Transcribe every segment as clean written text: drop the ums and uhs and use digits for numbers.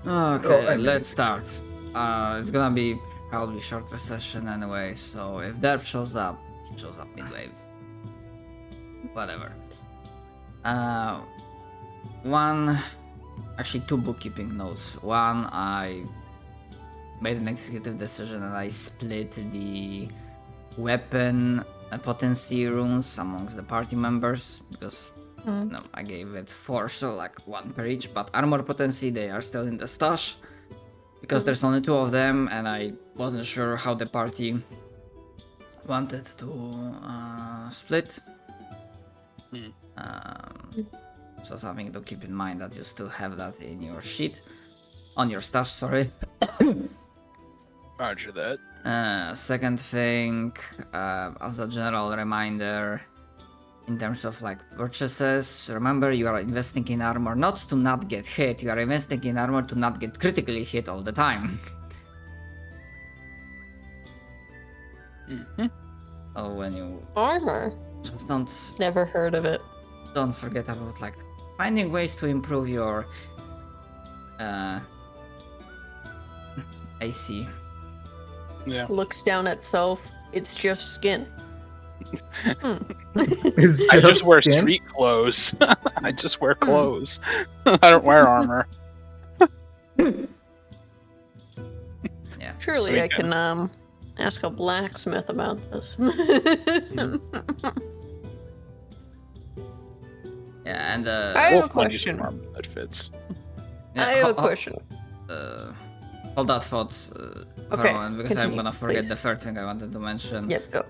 Okay, let's start. It's gonna be probably shorter session anyway, so if Derp shows up, he shows up mid-wave. Whatever. Actually two bookkeeping notes. One, I made an executive decision and I split the weapon potency runes amongst the party members because I gave it 4, so like 1 per each, but armor potency, they are still in the stash because there's only 2 of them and I wasn't sure how the party wanted to split. So something to keep in mind, that you still have that in your sheet, on your stash, sorry. Roger that. Second thing, as a general reminder, in terms of like purchases, remember you are investing in armor not to not get hit, you are investing in armor to not get critically hit all the time. Oh, when you Armor? just don't Never heard of it. forget about like finding ways to improve your AC. Yeah. Looks down at self. It's just skin. I just wear street clothes. I just wear clothes. I don't wear armor. Yeah. Surely I can ask a blacksmith about this. Yeah, and I have We'll a find you some question. armor that fits. yeah, I have a question. Hold that thought for Okay, a moment, because I'm continue, gonna forget please. the third thing I wanted to mention. Yes, go.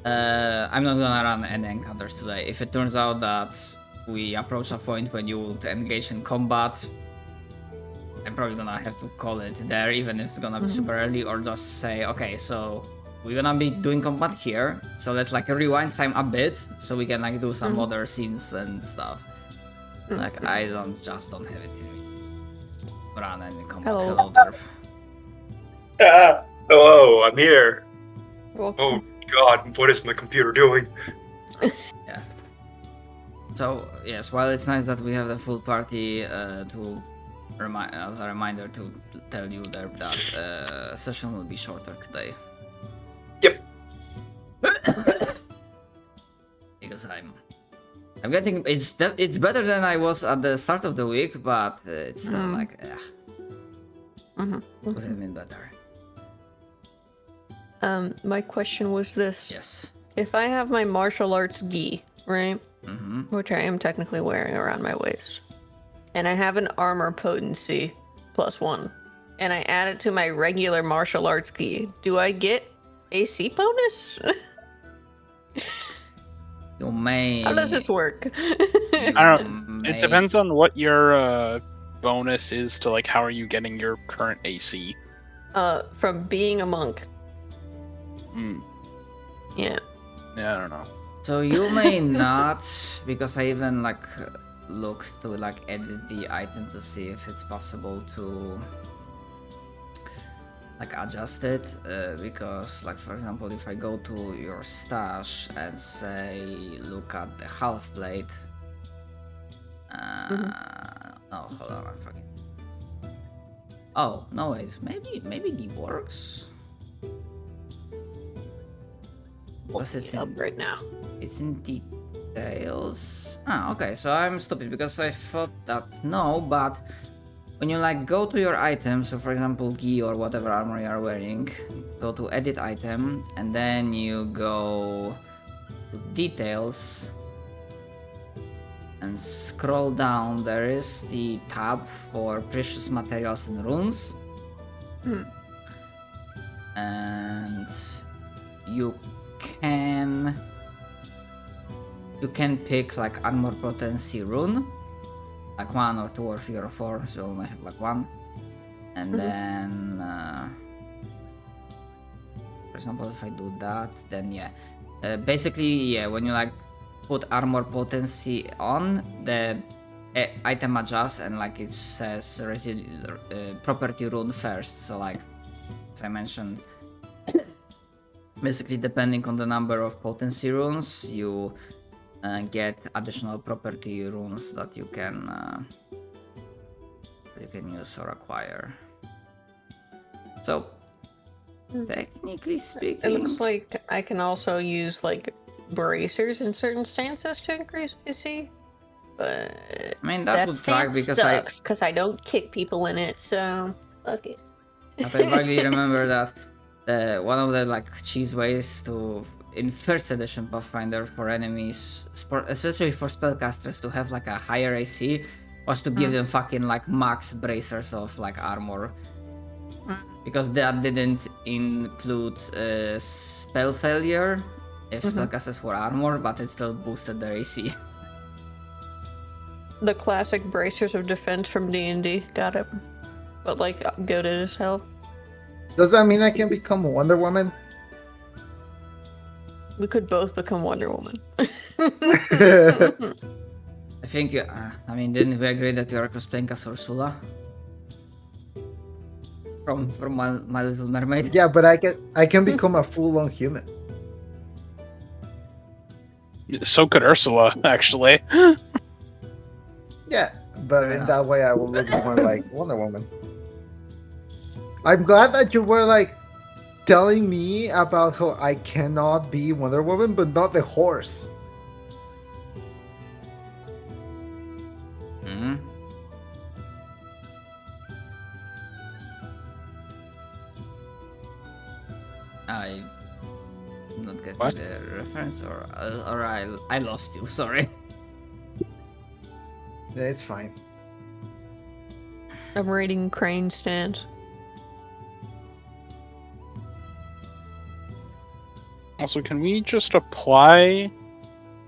I'm not gonna run any encounters today. If it turns out that we approach a point when you would engage in combat, I'm probably gonna have to call it there, even if it's gonna be super early, or just say, okay, so we're gonna be doing combat here, so let's like rewind time a bit, so we can like do some other scenes and stuff. Like I don't have it in me. Run any combat. Hello. Hello there. Hello, I'm here. Well, Oh God, what is my computer doing? Yeah. So yes, while it's nice that we have the full party to as a reminder to tell you that session will be shorter today. Yep. Because I'm getting it's better than I was at the start of the week, but it's still like could have been better. my question was this. Yes. If I have my martial arts gi, right? Mm-hmm. Which I am technically wearing around my waist, and I have an armor potency +1, and I add it to my regular martial arts gi, do I get AC bonus? You may. How does this work? I don't. It depends on what your bonus is to like. How are you getting your current AC? From being a monk. Yeah. Yeah, I don't know. So you may not, because I even like looked to like edit the item to see if it's possible to like adjust it, because like for example, if I go to your stash and say look at the half plate, no, hold on, I'm fucking. Oh no, wait, maybe it works. Because it's Up right now. It's in details. Okay, so I'm stupid because I thought that no, but when you like go to your item, so for example gi or whatever armor you are wearing, go to edit item and then you go to details and scroll down, there is the tab for precious materials and runes. And you can pick like armor potency rune, like 1 or 2 or 3 or 4, so you only have like 1. And then for example if I do that, then basically when you like put armor potency on, the item adjusts and like it says property rune first, so like as I mentioned, basically depending on the number of potency runes, you get additional property runes that you can you can use or acquire. So, technically It speaking, looks like I can also use like bracers in certain stances to increase AC, but I mean that would track stance because sucks because I don't kick people in it. So fuck it. I vaguely remember that one of the like cheese ways to in first edition Pathfinder for enemies, especially for spellcasters, to have like a higher AC was to give them fucking like max bracers of like armor. Because that didn't include spell failure if spellcasters were armor, but it still boosted their AC. The classic bracers of defense from D&D. Got it. But like goated as hell. Does that mean I can become Wonder Woman? We could both become Wonder Woman. I think, I mean, didn't we agree that you are cosplaying as Ursula? From My Little Mermaid? Yeah, but I can become a full-on human. So could Ursula, actually. Yeah, but in that way I will look more like Wonder Woman. I'm glad that you were like telling me about how I cannot be Wonder Woman, but not the horse. Hmm. I'm not getting What? the reference, or I lost you. Sorry. Yeah, it's fine. I'm rating crane stance. Also, can we just apply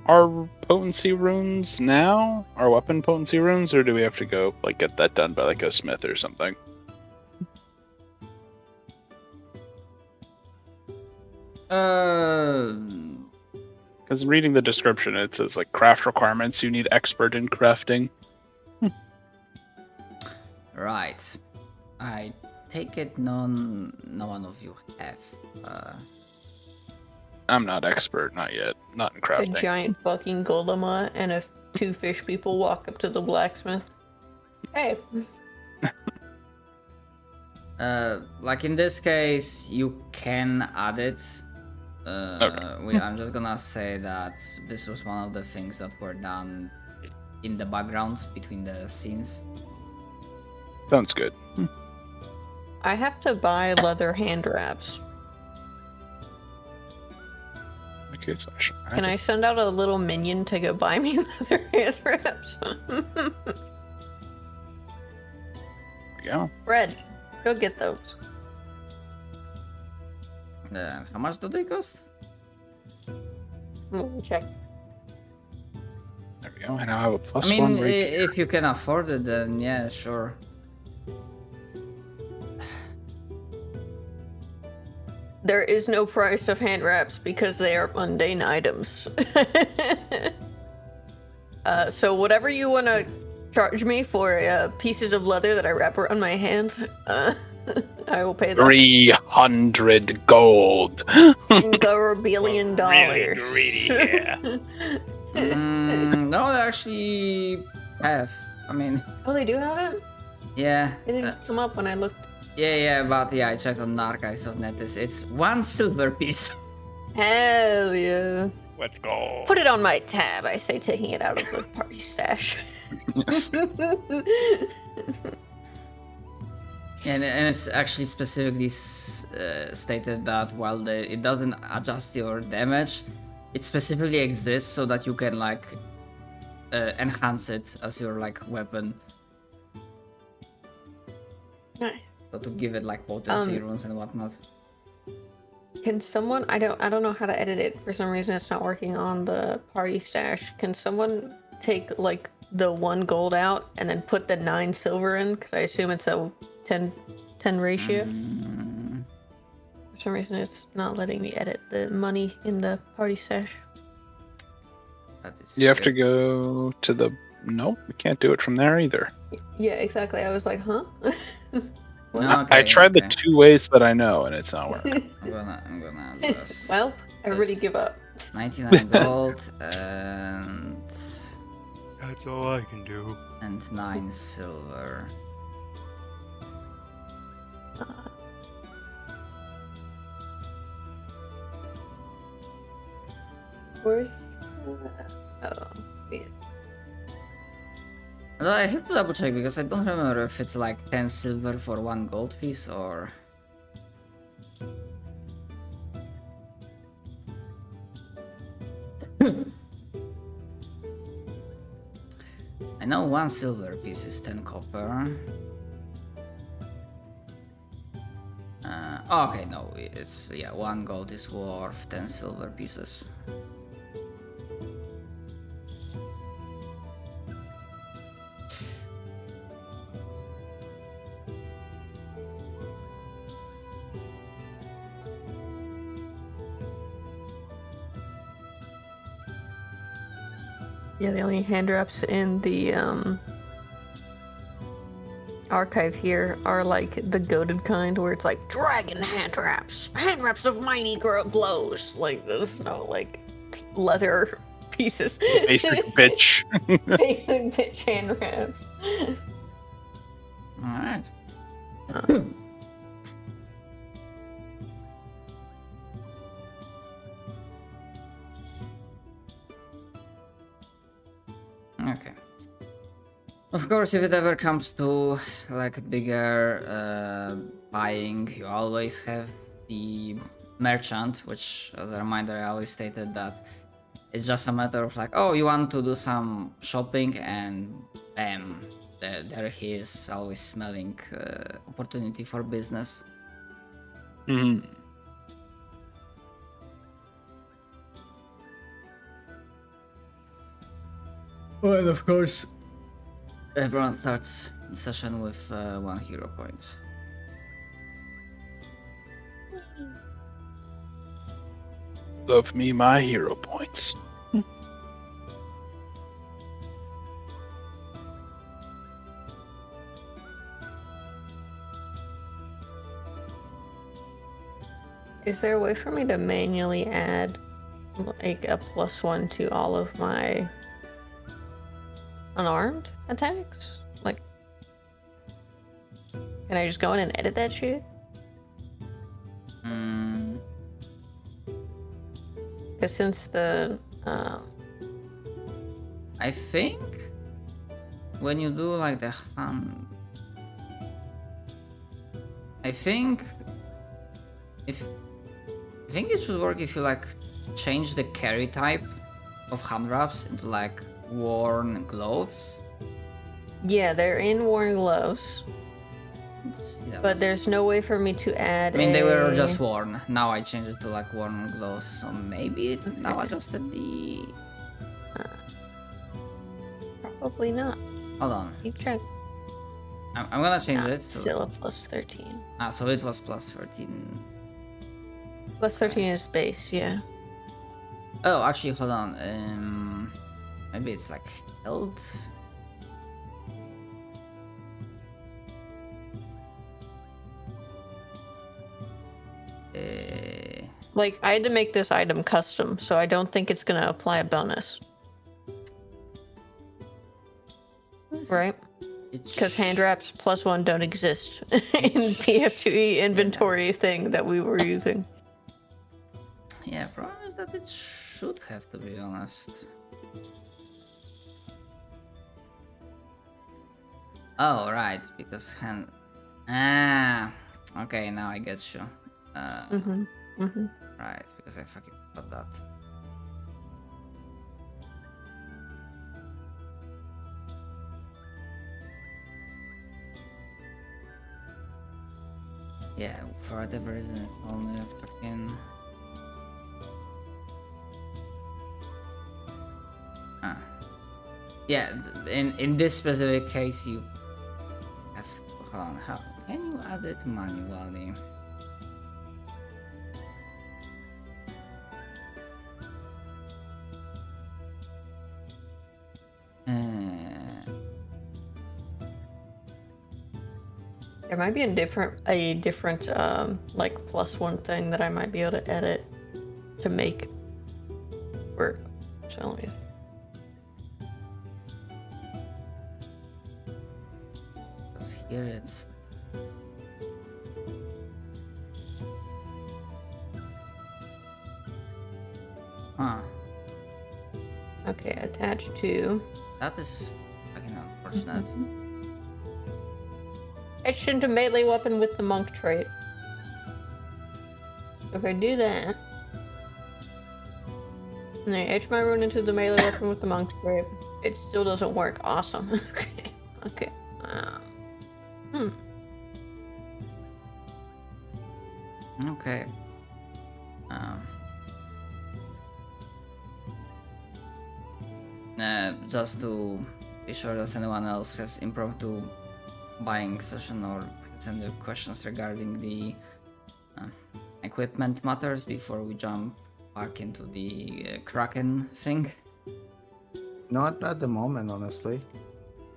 our potency runes now? Our weapon potency runes? Or do we have to go, like, get that done by, like, a smith or something? Because reading the description, it says, like, craft requirements, you need expert in crafting. Right. I take it no one of you have. I'm not expert, not yet. Not in A crafting. giant fucking golema and if two fish people walk up to the blacksmith. Hey. Like in this case, you can add it. Okay. I'm just gonna say that this was one of the things that were done in the background between the scenes. Sounds good. I have to buy leather hand wraps. Okay, so I should add Can I it. send out a little minion to go buy me leather hand wraps? Yeah. Red, go get those. How much do they cost? Let me check. There we go. And I have a plus I mean, one rapier. if you can afford it, then yeah, sure. There is no price of hand wraps because they are mundane items. So whatever you want to charge me for pieces of leather that I wrap around my hands, I will pay that. 300 gold. $10 billion. Really greedy, yeah. No, they actually have. I mean, Oh, they do have it? yeah. It didn't come up when I looked. But I checked on the archives of Netis. It's 1 silver piece. Hell yeah. Let's go. Put it on my tab, I say, taking it out of the party stash. Yes. And it's actually specifically stated that while it doesn't adjust your damage, it specifically exists so that you can like enhance it as your like weapon. Nice. So to give it like potency runes and whatnot. Can someone, I don't know how to edit it. For some reason it's not working on the party stash. Can someone take like the 1 gold out and then put the 9 silver in? Because I assume it's a 10 ratio. For some reason it's not letting me edit the money in the party stash. That is You have to good. go to the... Nope, we can't do it from there either. Yeah, exactly. I was like, huh? No, I tried the okay. 2 ways that I know, and it's not working. I'm gonna just Well, everybody Yes. give up. 99 gold and That's all I can do. 9 silver. Where's oh yeah. Although I have to double check because I don't remember if it's like 10 silver for 1 gold piece or. I know 1 silver piece is 10 copper. Okay, no, it's, yeah, 1 gold is worth 10 silver pieces. Yeah, the only hand wraps in the archive here are like the goaded kind where it's like dragon hand wraps of mighty blows. Like there's no like leather pieces. Basic bitch. Basic bitch hand wraps. Alright. Okay. Of course, if it ever comes to like bigger buying, you always have the merchant, which, as a reminder, I always stated that it's just a matter of like, oh, you want to do some shopping, and bam, there he is, always smelling opportunity for business. Mhm. Oh, and of course, everyone starts the session with 1 hero point. Love me my hero points. Is there a way for me to manually add like a +1 to all of my unarmed attacks? Like, can I just go in and edit that shit? Because since the I think when you do like the hand, I think it should work if you like change the carry type of hand wraps into like worn gloves. yeah, they're in worn gloves, Yeah, but there's no way for me to add. I mean, they were just worn. Now I changed it to like worn gloves, so maybe it now Okay. adjusted the. Probably not. Hold on, You check. I'm gonna change it. Still a +13. So it was +13. +13 is base, yeah. Oh, actually, hold on. Maybe it's like held. Like, I had to make this item custom, so I don't think it's gonna apply a bonus. Right? Because hand wraps +1 don't exist in PF2E inventory thing that we were using. Yeah, problem is that it should have, to be honest. Oh, right, because hand. Okay, now I get you. Right, because I fucking got that. Yeah, for whatever reason, it's only a fucking. Yeah, in this specific case, you have. Hold on, how can you add it manually? There might be a different like +1 thing that I might be able to edit to make work. So let me. Here it's. attached to. That is fucking unfortunate. Etched into melee weapon with the monk trait. If I do that, and I etch my rune into the melee weapon with the monk trait, it still doesn't work. Awesome. Okay. Okay. Okay. Just to be sure that anyone else has improved to buying session or has any questions regarding the equipment matters before we jump back into the Kraken thing. Not at the moment, honestly.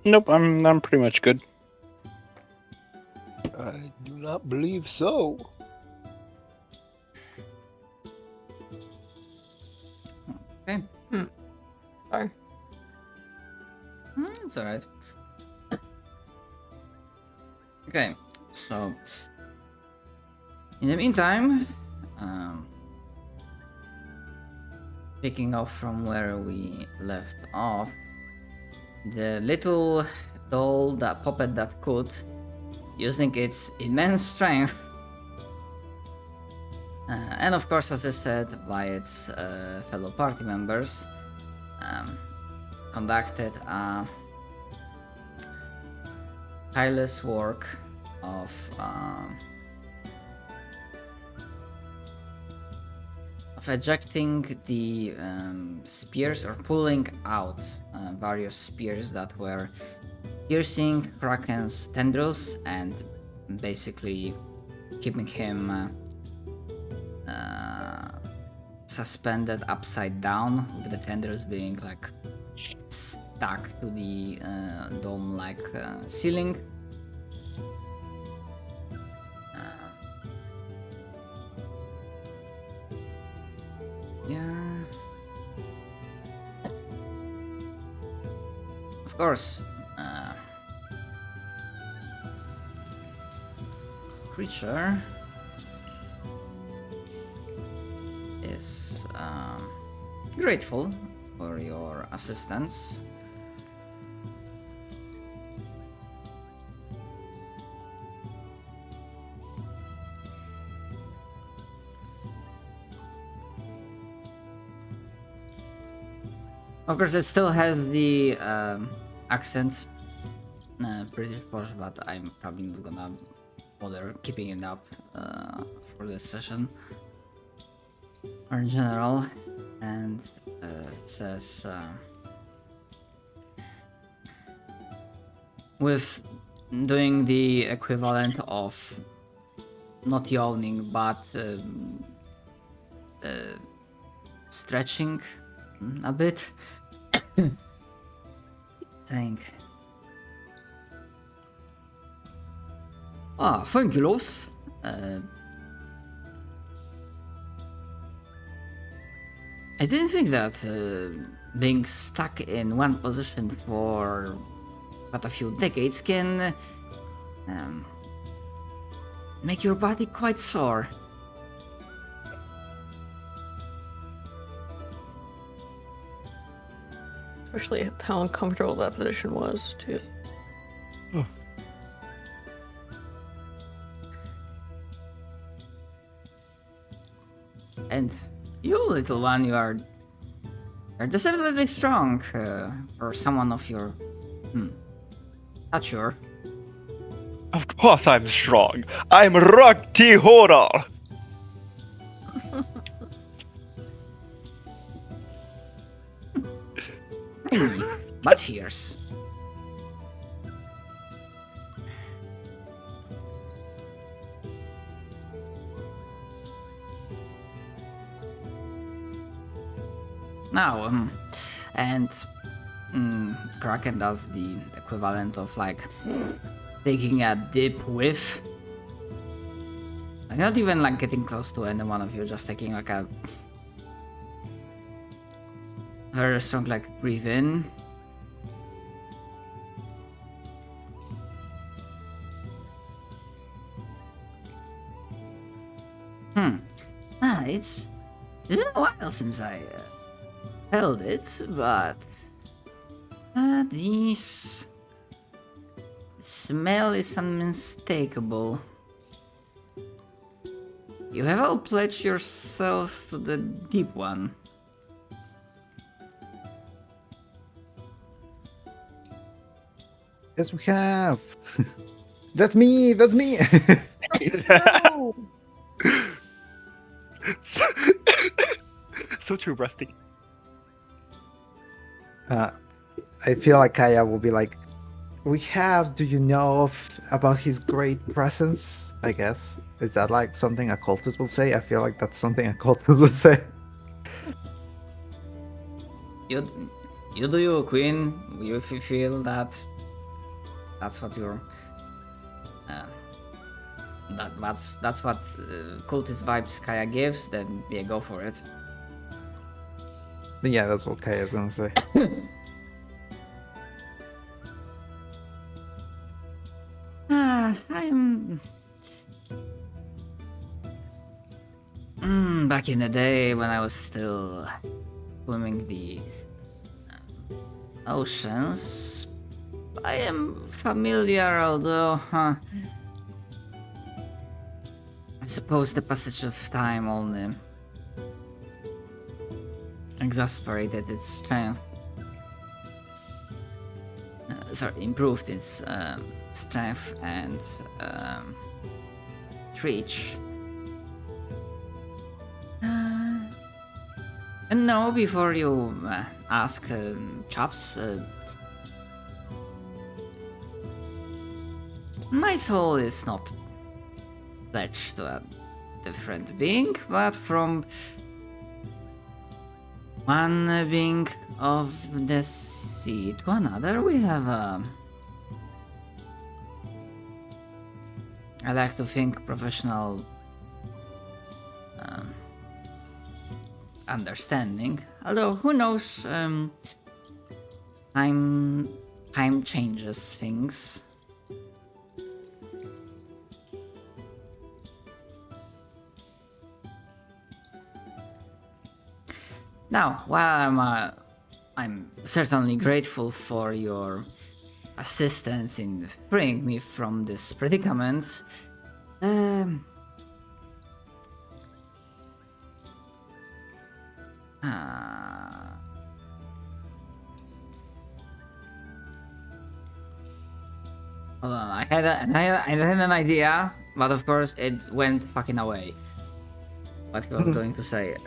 Nope, I'm pretty much good. I do not believe so. Okay. Sorry. It's alright. Okay, so in the meantime, picking up from where we left off, the little doll, that puppet that could, using its immense strength, and of course assisted by its fellow party members, conducted a tireless work of ejecting the spears, or pulling out various spears that were piercing Kraken's tendrils and basically keeping him suspended upside down, with the tendrils being like stuck to the dome-like ceiling. Yeah. Of course, creature is grateful for your assistance. Of course, it still has the accent, British posh, but I'm probably not gonna bother keeping it up for this session or in general. And it says, with doing the equivalent of not yawning but stretching a bit, saying, thank you, Los. I didn't think that being stuck in one position for but a few decades can make your body quite sore. Especially how uncomfortable that position was, too. And you, little one, you are deceptively strong for someone of your stature. Of course I'm strong. I'm Rock T Horror. Tiny, but fierce. Now, and Kraken does the equivalent of like taking a deep whiff. Like not even like getting close to any one of you, just taking like a very strong like breathe in. It's been a while since I held it, but This smell is unmistakable. You have all pledged yourselves to the deep one. Yes, we have. That's me. That's me. So true, Rusty. I feel like Kaya will be like, we have. Do you know about his great presence? I guess. Is that like something a cultist will say? I feel like that's something a cultist would say. You do you, Queen. If you feel that that's what you're that's what cultist vibes Kaya gives, then yeah, go for it. Yeah, that's what Kaya's gonna say. I'm back in the day when I was still swimming the oceans. I am familiar, although I suppose the passage of time only exasperated its strength. Improved its strength and reach. And no, before you ask, chaps, my soul is not pledged to a different being, but from one being of the sea to another, we have I like to think professional understanding. Although who knows, time changes things. Now, while I'm certainly grateful for your assistance in freeing me from this predicament, hold on, I had an idea, but of course it went fucking away. What he was going to say.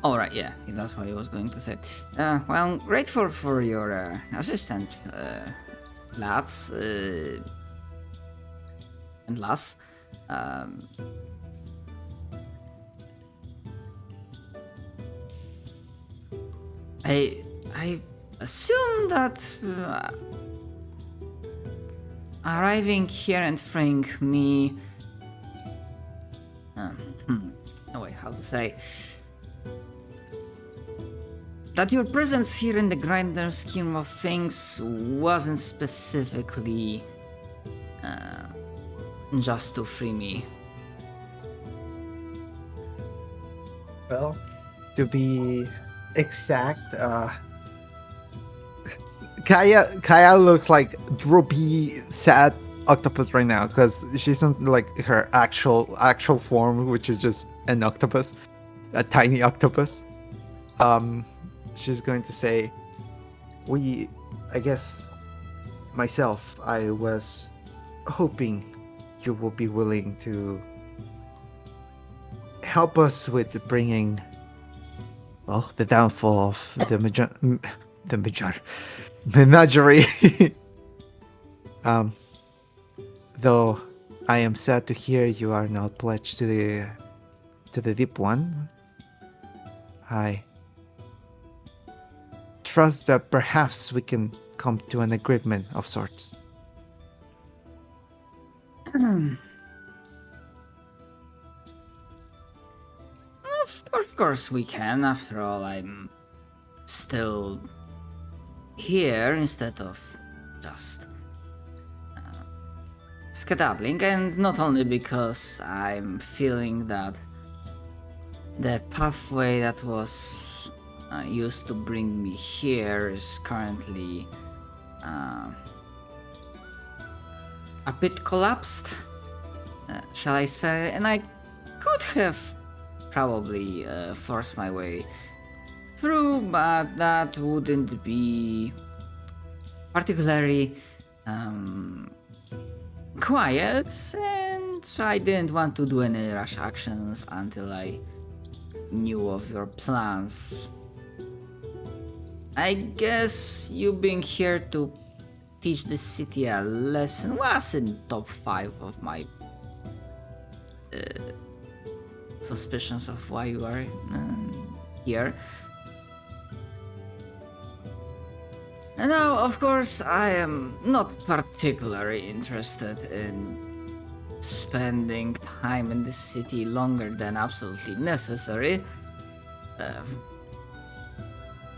Alright, yeah, that's what he was going to say. Well, I'm grateful for your assistant, lads and lass. I assume that arriving here and freeing me. Oh wait, how to say? That your presence here in the grander scheme of things wasn't specifically just to free me. Well, to be exact, Kaya looks like droopy, sad octopus right now because she's not like her actual form, which is just an octopus, a tiny octopus. She's going to say, I guess, myself, I was hoping you will be willing to help us with bringing, well, the downfall of the Menagerie. Though I am sad to hear you are not pledged to the deep one. I trust that perhaps we can come to an agreement of sorts. Of course we can. After all, I'm still here instead of just skedaddling, and not only because I'm feeling that the pathway that was used to bring me here is currently a bit collapsed, shall I say, and I could have probably forced my way through, but that wouldn't be particularly quiet, and I didn't want to do any rash actions until I knew of your plans. I guess you being here to teach the city a lesson was in top 5 of my suspicions of why you are here. And now, of course, I am not particularly interested in spending time in the city longer than absolutely necessary,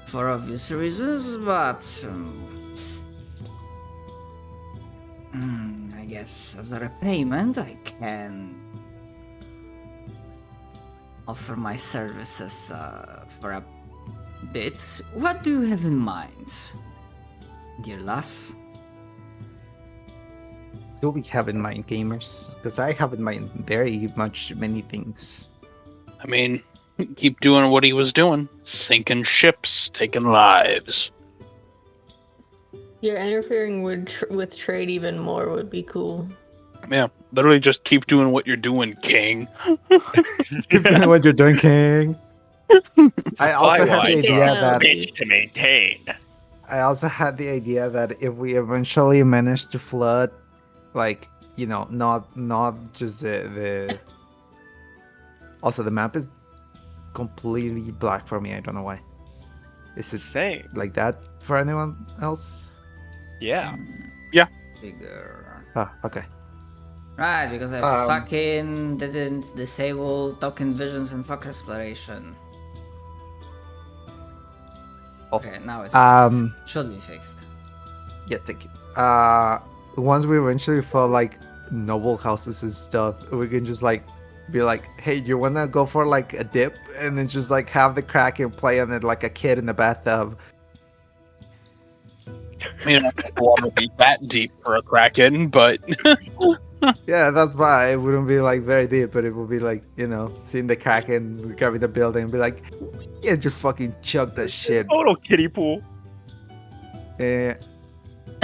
for obvious reasons, but I guess as a repayment I can offer my services for a bit. What do you have in mind, dear lass? Do we have in mind, gamers? Because I have in mind very much many things. I mean, keep doing what he was doing. Sinking ships, taking lives. You're interfering with trade even more would be cool. Yeah, literally just keep doing what you're doing, King. What you're doing, King. I also had the Flywise idea are that rich to maintain. I also had the idea that if we eventually manage to flood, like, you know, not just the also the map is completely black for me. I don't know why. Is it Same. like that for anyone else? Yeah. Figure. Oh, okay. Right, because I Um, fucking didn't disable token visions and fuck exploration. Oh. Okay, now it's Um, fixed. Should be fixed. Yeah, thank you. Once we eventually fill like noble houses and stuff, we can just like be like, hey, you wanna go for like a dip, and then just like have the Kraken play on it like a kid in the bathtub. I mean, I don't think the water would be that deep for a Kraken, but Yeah, that's why it wouldn't be like very deep, but it would be like, you know, seeing the Kraken grabbing the building and be like, yeah, just fucking chug that shit. Total kiddie pool.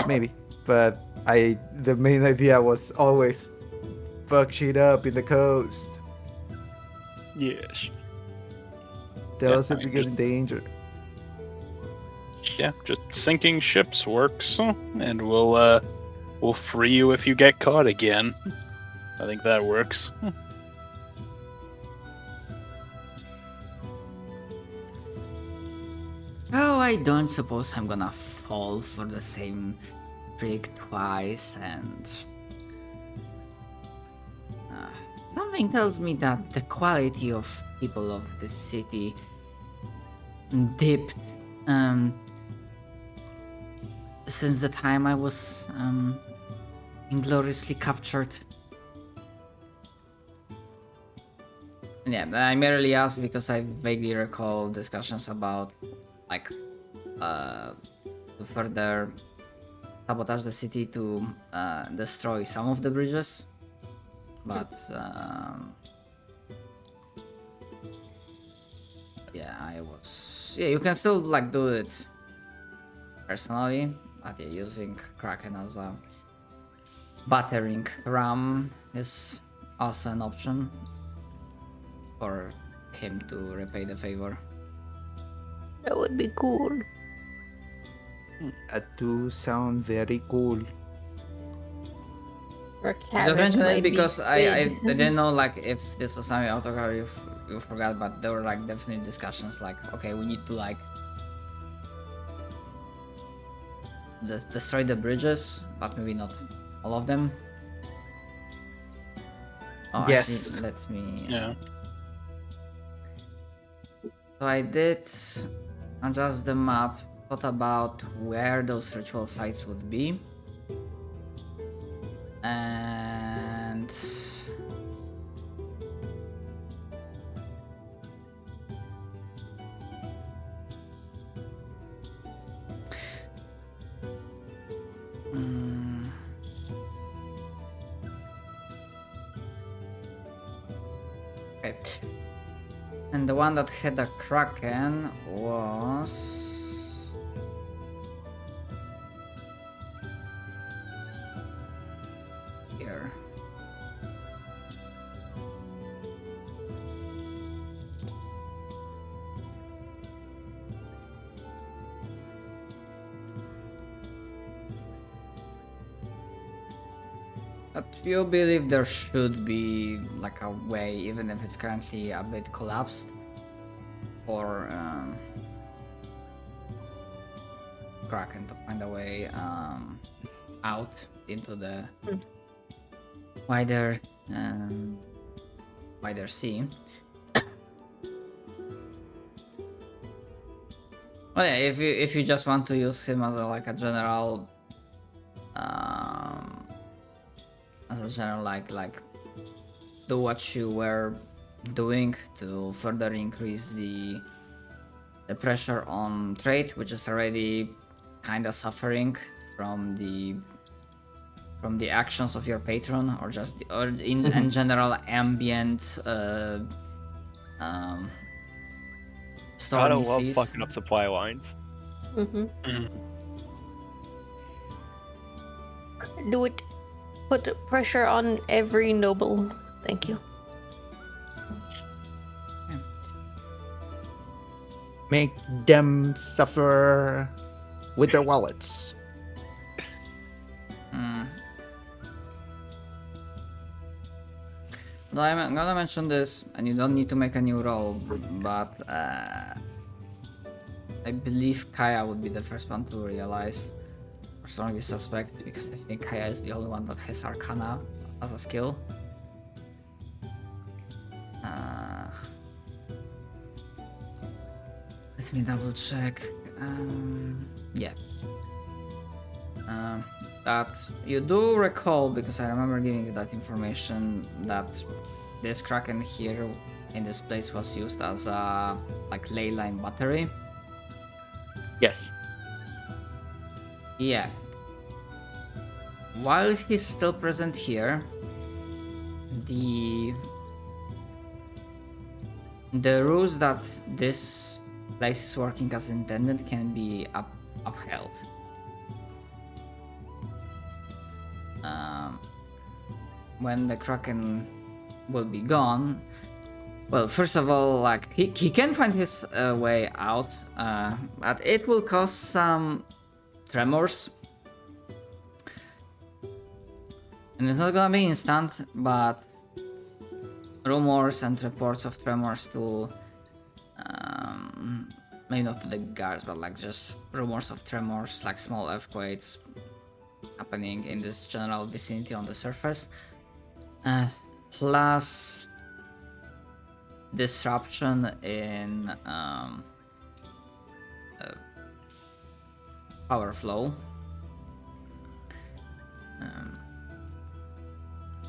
Maybe, but the main idea was always fuck shit up in the coast. Yes. Tell Yeah, us if I you mean, get in danger. yeah, just sinking ships works, and we'll free you if you get caught again. I think that works. Oh, I don't suppose I'm gonna fall for the same trick twice, and something tells me that the quality of people of this city dipped since the time I was ingloriously captured. Yeah, I merely asked because I vaguely recall discussions about like to further sabotage the city to destroy some of the bridges, but yeah, you can still like do it personally, but yeah, using Kraken as a battering ram is also an option for him to repay the favor. That would be cool. That do sound very cool. Or I just mentioned it because I big. didn't know like if this was something autocar you forgot, but there were like definitely discussions like, okay, we need to like destroy the bridges, but maybe not all of them. Oh, Yes. actually, let me. Yeah. So I did adjust the map, thought about where those ritual sites would be, and Okay. And the one that had a kraken was here. But you believe there should be like a way, even if it's currently a bit collapsed, for Kraken to find a way out into the wider wider sea. Well, yeah, if you just want to use him as like a general like do what you were doing to further increase the pressure on trade, which is already kind of suffering from the actions of your patron, or just in general ambient Gotta stormy love seas. fucking up supply lines. Do it. Put the pressure on every noble. Thank you. Make them suffer with their wallets. No, I'm gonna mention this, and you don't need to make a new roll, but I believe Kaya would be the first one to realize, or strongly suspect, because I think Kaya is the only one that has Arcana as a skill. Let me double check. Yeah. That you do recall, because I remember giving you that information, that this Kraken here in this place was used as a like ley line battery. Yes. Yeah. While he's still present here, the rules that this place is working as intended can be upheld. When the Kraken will be gone, well, first of all, like he can find his way out, but it will cause some tremors, and it's not gonna be instant, but rumors and reports of tremors to maybe not to the guards, but like just rumors of tremors, like small earthquakes happening in this general vicinity on the surface, plus disruption in power flow.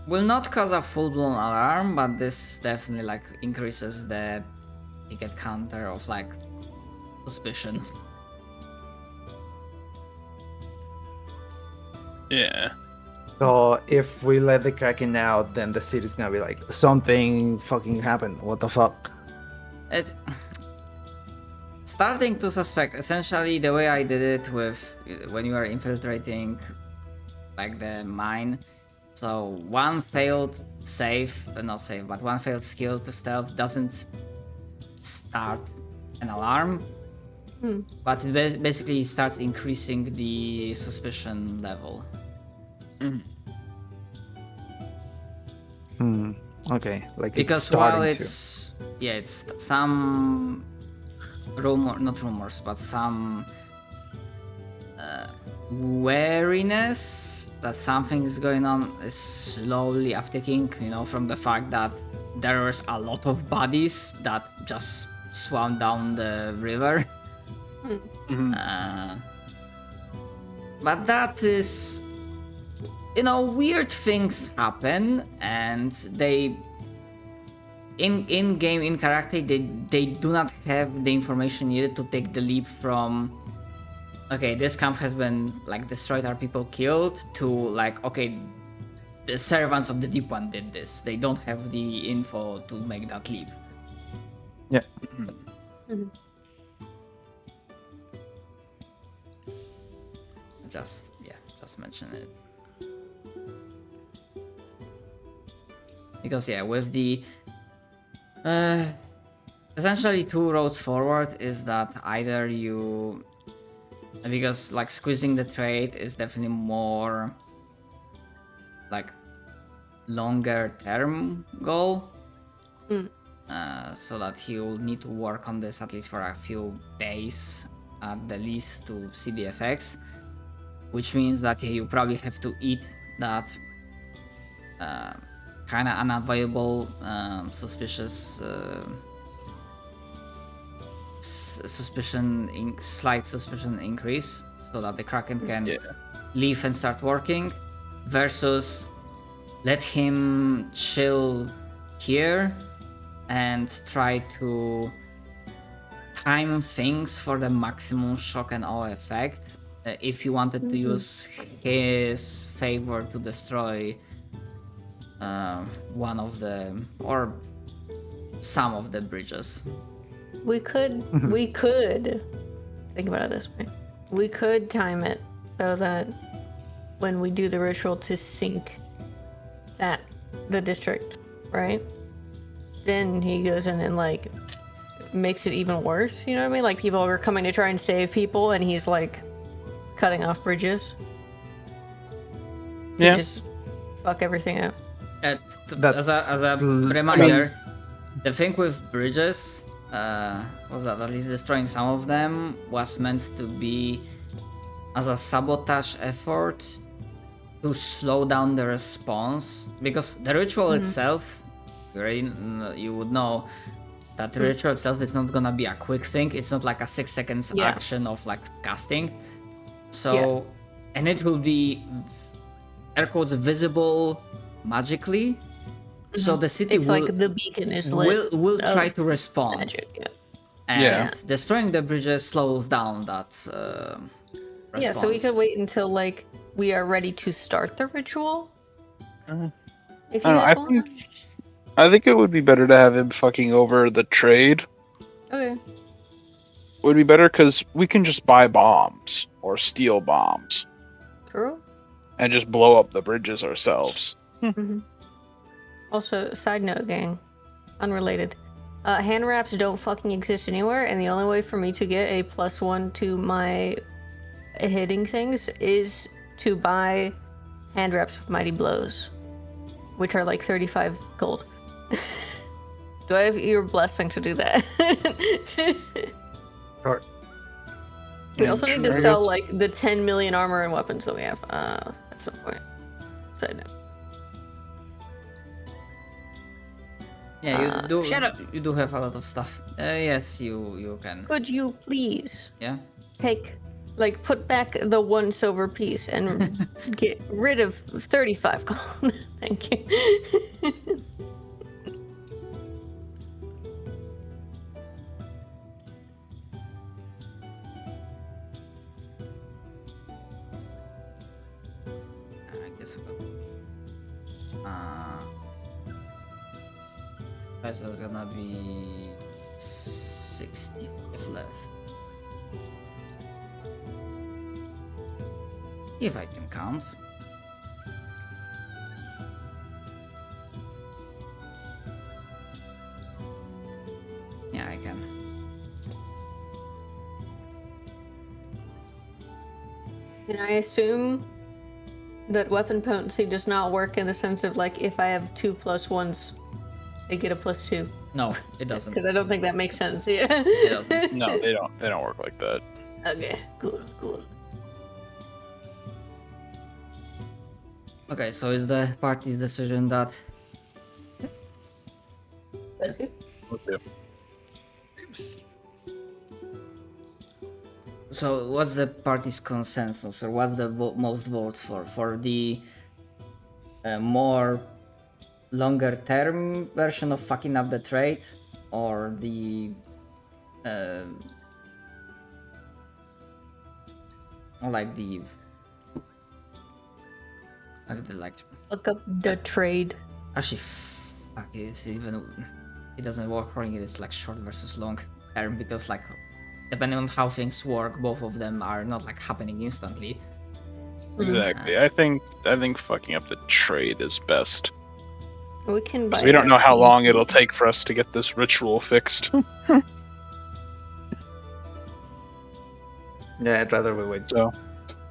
Will not cause a full-blown alarm, but this definitely like increases the ticket counter of like suspicion. Yeah. So if we let the Kraken out, then the city's gonna be like, something fucking happened. What the fuck? It's starting to suspect. Essentially, the way I did it with when you are infiltrating, like the mine. So one failed save, not save, but one failed skill to stealth doesn't start an alarm, but it basically starts increasing the suspicion level. Okay, like Because it's while starting it's it's some not rumors, but some wariness that something is going on is slowly upticking, from the fact that there's a lot of bodies that just swam down the river. But that is, weird things happen, and they in game, in character, they do not have the information needed to take the leap from, okay, this camp has been like destroyed, are people killed, to like, okay, the servants of the Deep One did this. They don't have the info to make that leap. Just mention it. Because with the essentially two roads forward is that either you, because like squeezing the trade is definitely more like longer term goal, so that he'll need to work on this at least for a few days at the least to see the effects, which means that you probably have to eat that kind of unavoidable suspicious slight suspicion increase, so that the Kraken can leave and start working, versus let him chill here and try to time things for the maximum shock and awe effect. If you wanted to use his favor to destroy one of the or some of the bridges. We could think about it this way. We could time it so that when we do the ritual to sink the district, right? Then he goes in and like makes it even worse, you know what I mean? Like people are coming to try and save people and he's like cutting off bridges. To just fuck everything up. As a reminder, the thing with bridges was that at least destroying some of them was meant to be as a sabotage effort to slow down the response, because the ritual itself, you would know that the ritual itself is not gonna be a quick thing. It's not like a 6 seconds action of like casting. So, and it will be air quotes visible magically. So the city it's like the beacon is lit. Will try to respond. Magic, And destroying the bridges slows down that response. Yeah, so we could wait until like we are ready to start the ritual. If you guys want. I think it would be better to have him fucking over the trade. Okay. Would be better because we can just buy bombs or steal bombs True. and just blow up the bridges ourselves. Also, side note, gang, unrelated. Hand wraps don't fucking exist anywhere, and the only way for me to get a +1 to my hitting things is to buy hand wraps of Mighty Blows, which are like 35 gold. Do I have your blessing to do that? Sure. We also need to sell like the 10 million armor and weapons that we have at some point. Side note. Yeah, you do. shut up. You do have a lot of stuff. Yes, you can. Could you please Yeah. put back the 1 silver piece and get rid of 35 gold? Thank you. I guess we will. So there's gonna be 65 left. If I can count. Yeah, I can. And I assume that weapon potency does not work in the sense of like if I have 2 +1s, I get a +2. No, it doesn't. Because I don't think that makes sense. Yeah. It doesn't. No, they don't. They don't work like that. Okay. Cool. Okay, so is the party's decision that That's good. Okay. So what's the party's consensus, or what's the most votes for the more longer term version of fucking up the trade, or the or like the I would like to... Look up the trade. Actually, fuck, it's even... It doesn't work for me, it's like short versus long term, because like, depending on how things work, both of them are not like happening instantly. Exactly. I think fucking up the trade is best. We can buy. 'Cause we don't know how long it'll take for us to get this ritual fixed. Yeah, I'd rather we wait. So,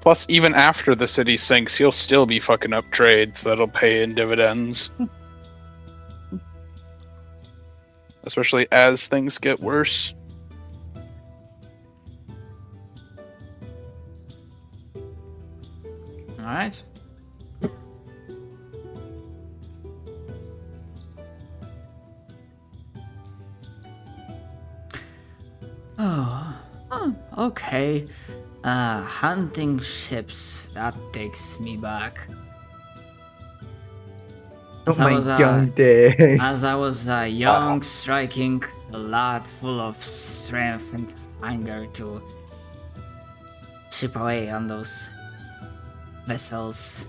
plus, even after the city sinks, he'll still be fucking up trade, so that'll pay in dividends. Especially as things get worse. Alright. Okay. Hunting ships. That takes me back. Oh As I my was, young days. As I was young, striking a lad full of strength and hunger to ship away on those vessels.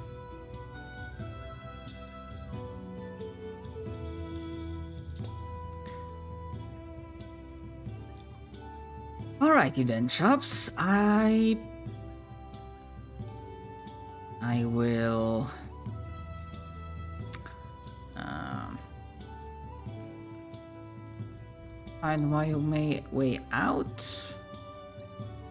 Alrighty then, chaps. I will find my way out.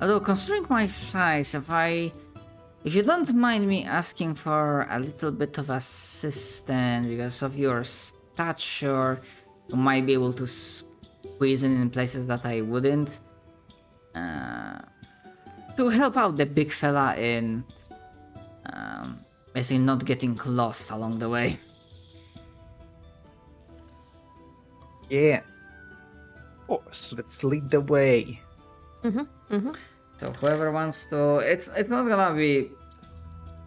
Although, considering my size, if you don't mind me asking for a little bit of assistance because of your stature, you might be able to squeeze in places that I wouldn't. To help out the big fella in basically not getting lost along the way. Yeah, Of course. let's lead the way. So whoever wants to, it's not gonna be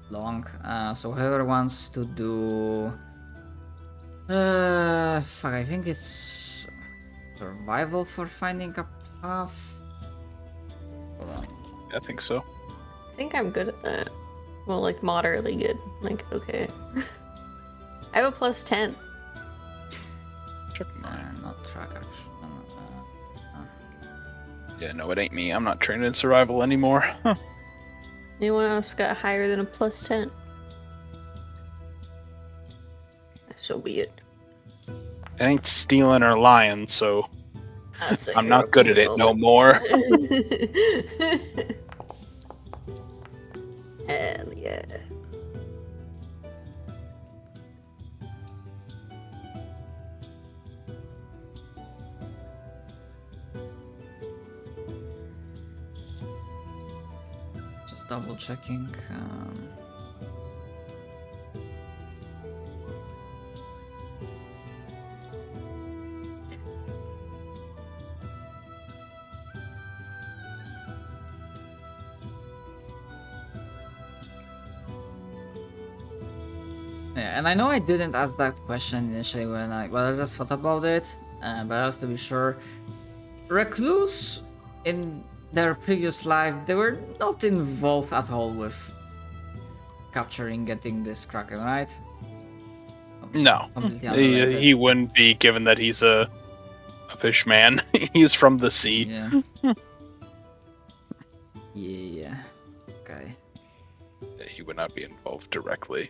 long. So whoever wants to do, fuck, I think it's survival for finding a path. Hold on. I think so. I think I'm good at that. Well, like moderately good. Like okay. I have a +10. Check mine. Not track action. Yeah, no, it ain't me. I'm not trained in survival anymore. Anyone else got higher than a +10? So be it. I ain't stealing or lying, so That's a I'm not good at it hero no moment. more. Hell yeah. Just double checking. Yeah, and I know I didn't ask that question initially when I just thought about it, but just to be sure, recluse in their previous life, they were not involved at all with getting this kraken, right? No, Completely unrelated. he wouldn't be, given that he's a fish man. He's from the sea. Yeah. Yeah. Okay. He would not be involved directly.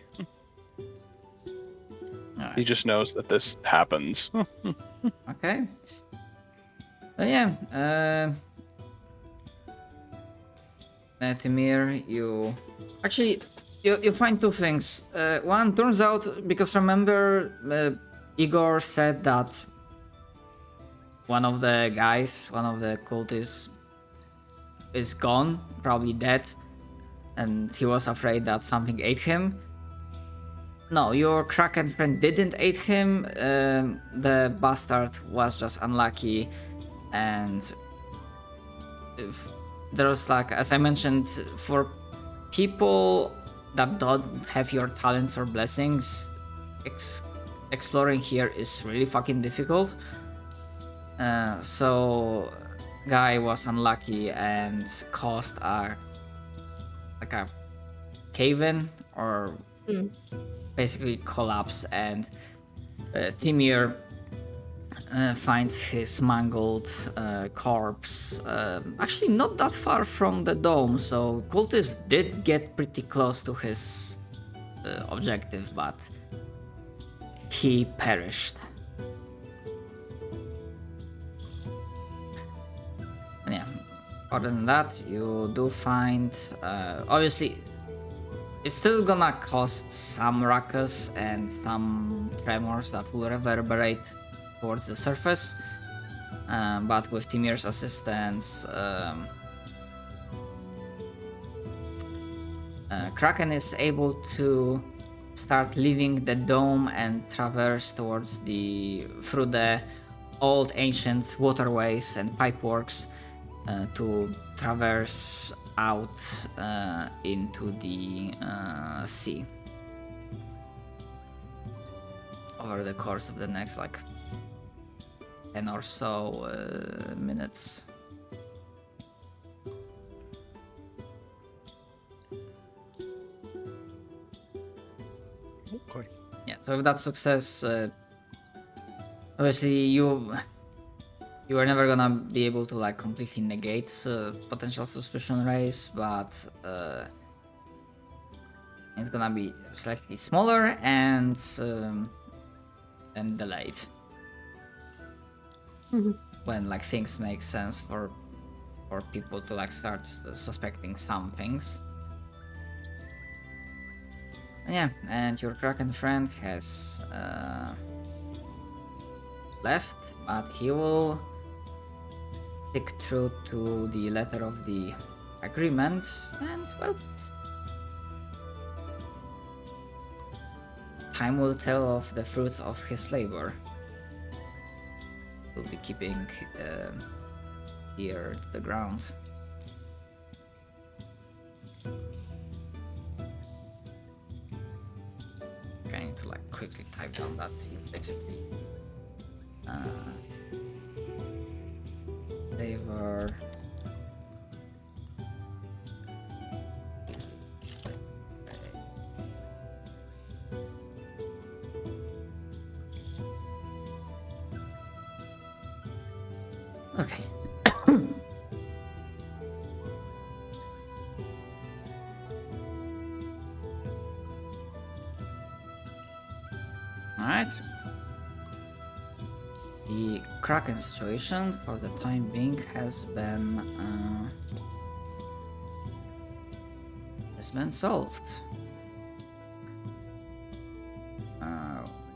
Alright. He just knows that this happens. Okay. But yeah, Timir, you find two things. One, turns out, because remember, Igor said that one of the cultists, is gone, probably dead, and he was afraid that something ate him. No, your Kraken friend didn't eat him. The bastard was just unlucky, and there was, like, as I mentioned, for people that don't have your talents or blessings, exploring here is really fucking difficult. So guy was unlucky and caused a cave-in, or Mm. basically collapse, and Timir finds his mangled corpse actually not that far from the dome, so cultists did get pretty close to his objective, but he perished. And yeah, other than that, you do find obviously it's still gonna cause some ruckus and some tremors that will reverberate towards the surface, but with Timir's assistance, Kraken is able to start leaving the dome and traverse towards through the old ancient waterways and pipeworks to traverse out into the sea over the course of the next like 10 or so minutes. Okay. Yeah, so with that success, obviously you are never gonna be able to like completely negate potential suspicion raise, but it's gonna be slightly smaller and delayed. When like things make sense for people to like start suspecting some things. Yeah, and your Kraken friend has left, but he will stick true to the letter of the agreement, and well, time will tell of the fruits of his labor. We'll be keeping ear to the ground. Okay, I need to like quickly type down that you basically favor okay. Alright. The Kraken situation for the time being has been solved.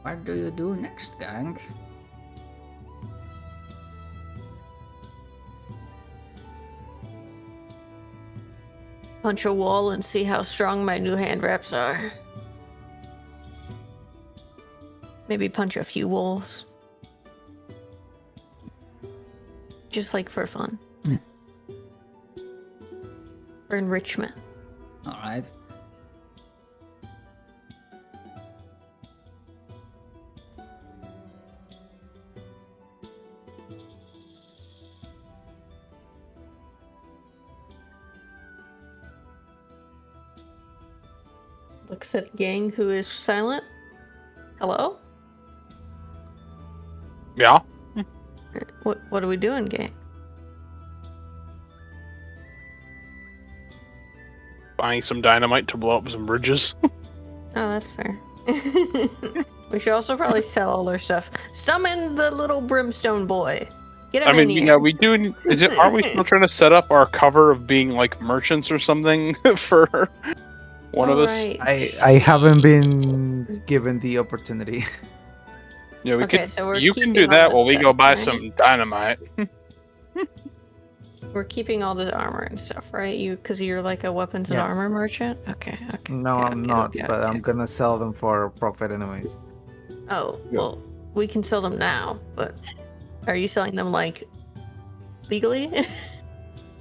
What do you do next, gang? Punch a wall and see how strong my new hand wraps are. Maybe punch a few walls. Just like for fun. For enrichment. Alright. Looks at gang who is silent. Hello? Yeah. What are we doing, gang? Buying some dynamite to blow up some bridges. Oh, that's fair. We should also probably sell all their stuff. Summon the little brimstone boy. Get him I mean, in here. yeah, we do. Aren't we still trying to set up our cover of being like merchants or something for one of us? Alright. I haven't been given the opportunity. Yeah, we Okay, could. so we're You can keeping do all that this while we stuff, go buy right? some dynamite. We're keeping all the armor and stuff, right? Because you're like a weapons and Yes. armor merchant? Okay. No, okay, I'm okay, not, okay, but okay. I'm gonna sell them for profit anyways. Oh, Yeah. well, we can sell them now, but are you selling them like legally?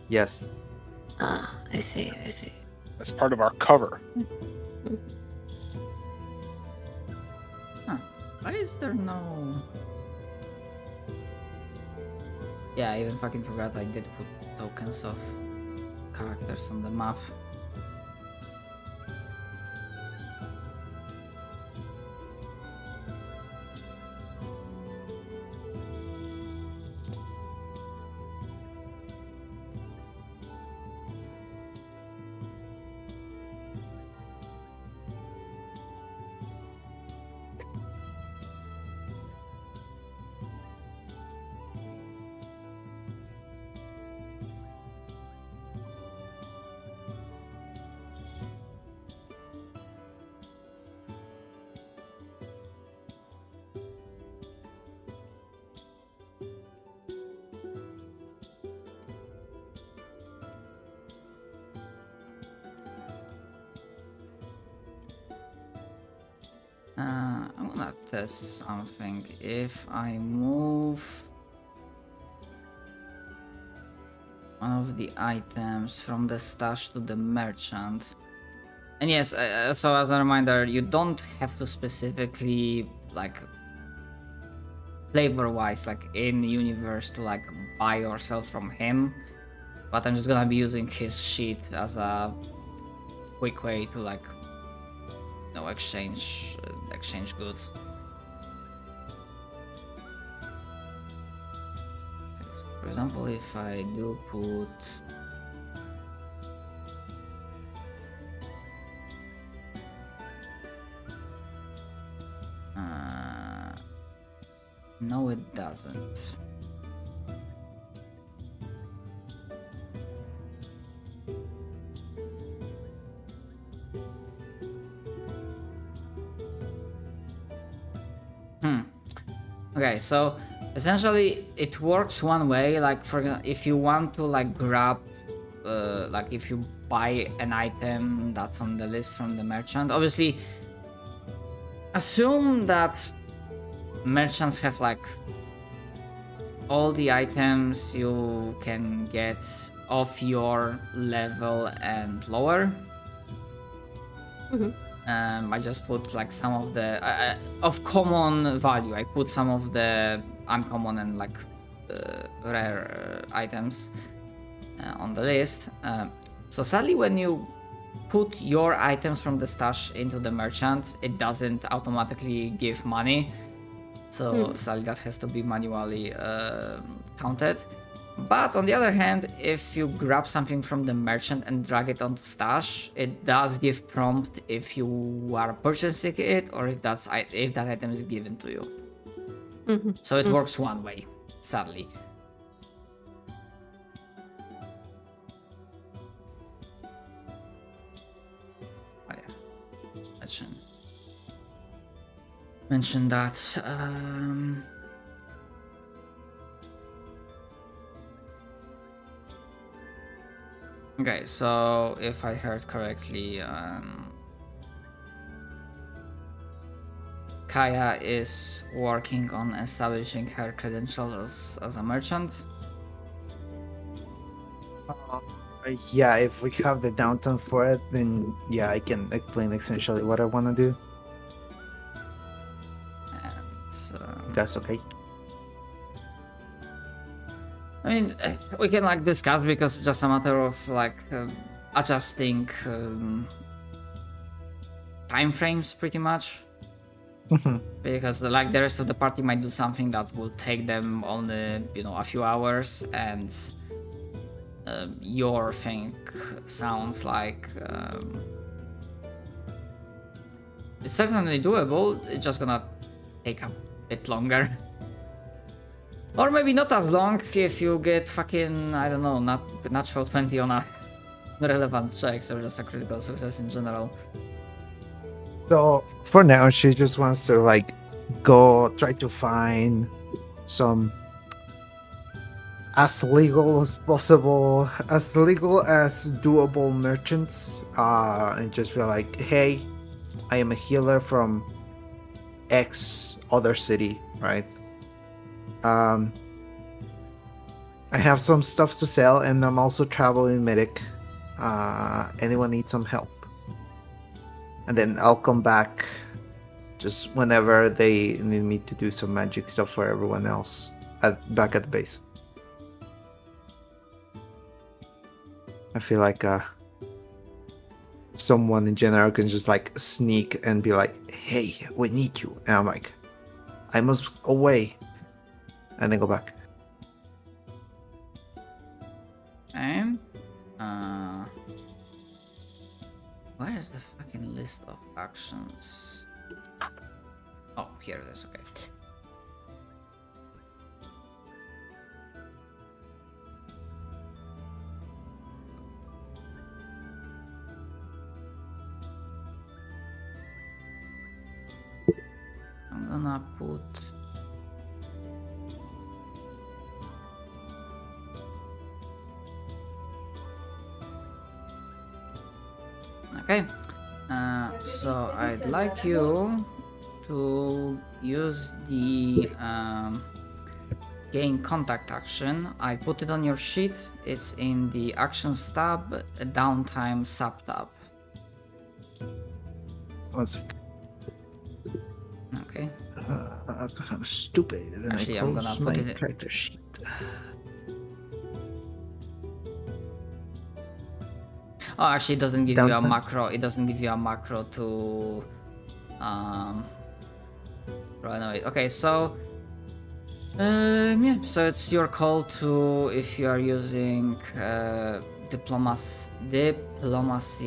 Yes. Ah, I see. That's part of our cover. Why is there no... Yeah, I even fucking forgot I did put tokens of characters on the map. I'm gonna test something. If I move one of the items from the stash to the merchant. And yes, so as a reminder, you don't have to specifically, like, flavor-wise, like, in the universe to, like, buy or sell from him. But I'm just gonna be using his sheet as a quick way to, like, you know, exchange goods. Okay, so for example, if I do put no, it doesn't. Okay, so essentially it works one way. Like, for example, if you want to, like, grab, like, if you buy an item that's on the list from the merchant, obviously assume that merchants have, like, all the items you can get of your level and lower. I just put, like, some of the of common value. I put some of the uncommon and, like, rare items on the list. So sadly, when you put your items from the stash into the merchant, it doesn't automatically give money. So sadly, that has to be manually counted. But on the other hand, if you grab something from the merchant and drag it onto stash, it does give prompt if you are purchasing it or if that item is given to you. So it works one way, sadly. Oh yeah, mention that. Okay, so if I heard correctly, Kaya is working on establishing her credentials as a merchant. Yeah, if we have the downtime for it, then yeah, I can explain essentially what I want to do. And That's okay. I mean, we can, like, discuss, because it's just a matter of, like, adjusting time frames pretty much. Because the rest of the party might do something that will take them only, you know, a few hours, and your thing sounds like it's certainly doable. It's just gonna take a bit longer. Or maybe not as long if you get fucking, I don't know, not natural 20 on a relevant checks, or just a critical success in general. So for now, she just wants to, like, go try to find some as legal as possible, as legal as doable merchants, and just be like, hey, I am a healer from X other city, right? I have some stuff to sell, and I'm also traveling medic. Anyone need some help? And then I'll come back just whenever they need me to do some magic stuff for everyone else back at the base. I feel like someone in general can just, like, sneak and be like, hey, we need you. And I'm like, I must away. And then go back. Okay. Where is the fucking list of actions? Oh, here it is, okay. I'm gonna put okay, so I'd like you to use the gain contact action. I put it on your sheet. It's in the actions tab, downtime sub tab. One sec. Okay. Because I'm stupid. And Actually, I I'm close gonna my put it. character sheet. Oh, actually, it doesn't give you a Downtime? macro. It doesn't give you a macro to run away. Okay, so yeah, so it's your call to if you are using diplomacy